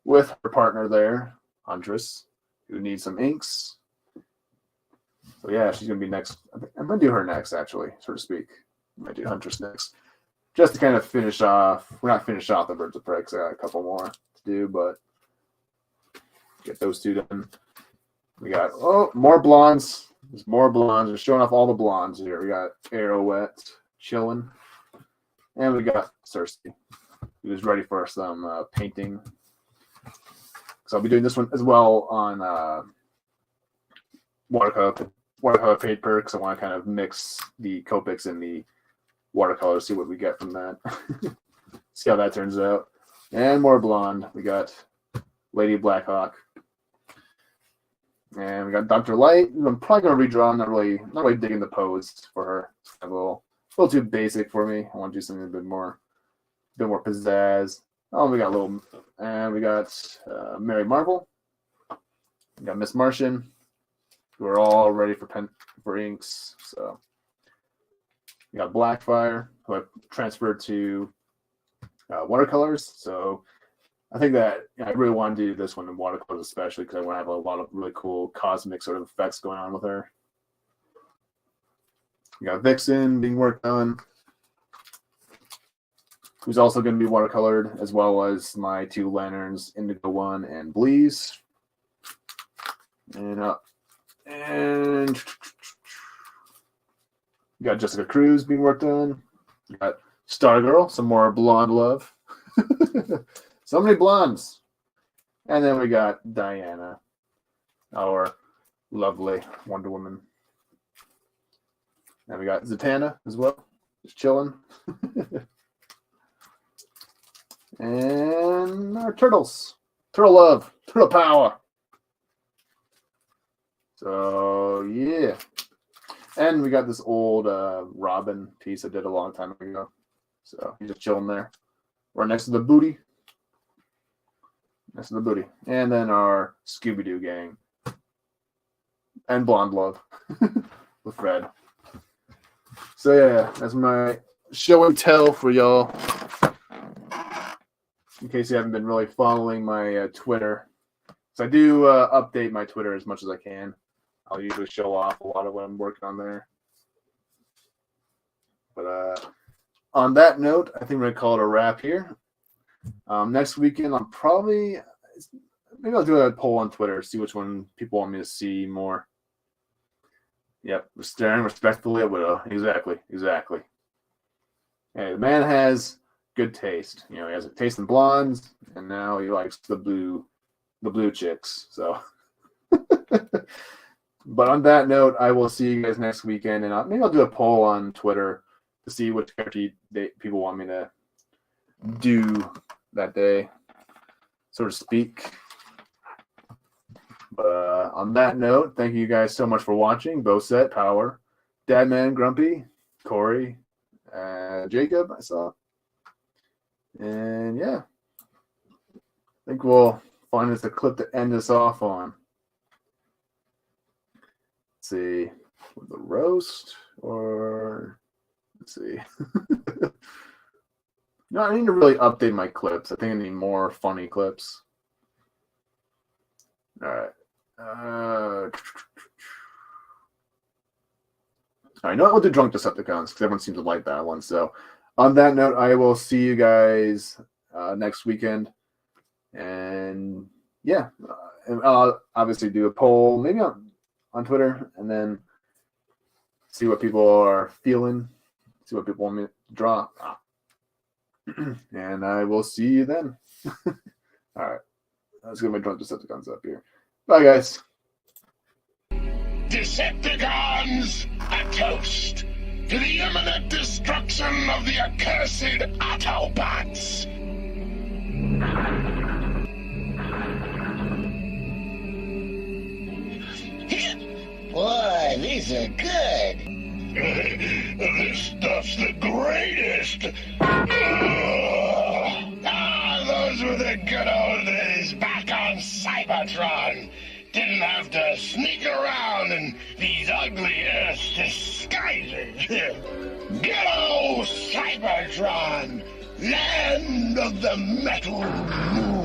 with her partner there, Huntress, who needs some inks. So yeah, she's gonna be next. I'm gonna do her next, actually, so to speak. I might do Huntress next, just to kind of finish off. We're not finish off the Birds of Prey because I got a couple more to do, but get those two done. We got more blondes. There's more blondes. We're showing off all the blondes here. We got Arrowette chilling, and we got Cersei, who's ready for some painting. So I'll be doing this one as well on watercolor paper, because I want to kind of mix the Copics and the watercolor, see what we get from that. See how that turns out. And more blonde. We got Lady Blackhawk. And we got Dr. Light. I'm probably gonna redraw. I'm not really digging the pose for her. It's kind of a little too basic for me. I want to do something a bit more pizzazz. Oh, we got Mary Marvel. We got Miss Martian. We're all ready for inks. So we got Blackfire, who I transferred to watercolors. So I think that I really want to do this one in watercolors, especially because I want to have a lot of really cool cosmic sort of effects going on with her. We got Vixen being worked on, who's also going to be watercolored, as well as my two lanterns, Indigo One and Bleeze. And we got Jessica Cruz being worked on. We got Stargirl, some more blonde love. So many blondes. And then we got Diana, our lovely Wonder Woman. And we got Zatanna as well, just chilling. And our turtles. Turtle love, turtle power. So, yeah. And we got this old Robin piece I did a long time ago. So, he's just chilling there. Right next to the booty. And then our Scooby-Doo gang. And Blonde Love with Fred. So, yeah, that's my show and tell for y'all. In case you haven't been really following my Twitter. So I do update my Twitter as much as I can. I'll usually show off a lot of what I'm working on there. But on that note, I think we're going to call it a wrap here. Next weekend, maybe I'll do a poll on Twitter, see which one people want me to see more. Yep, we're staring respectfully at Widow. Exactly. Hey, the man has good taste. He has a taste in blondes, and now he likes the blue chicks. So, but on that note, I will see you guys next weekend, and maybe I'll do a poll on Twitter to see which character people want me to do that day, so to speak. But on that note, thank you guys so much for watching. Boset, Power, Dadman, Grumpy, Corey, Jacob, I saw. And yeah, I think we'll find us a clip to end this off on. Let's see, with the roast, or let's see. No, I need to really update my clips. I think I need more funny clips. All right. All right, no, I'll do Drunk Decepticons because everyone seems to like that one. So, on that note, I will see you guys next weekend. And yeah, and I'll obviously do a poll, maybe on Twitter, and then see what people are feeling, see what people want me to draw. And I will see you then. All right. Let's get my Drunk Decepticons up here. Bye, guys. Decepticons, a toast to the imminent destruction of the accursed Autobots. Boy, these are good. This stuff's the greatest. Those were the good old days back on Cybertron. Didn't have to sneak around in these ugly Earth disguises. Good old Cybertron, land of the metal moon.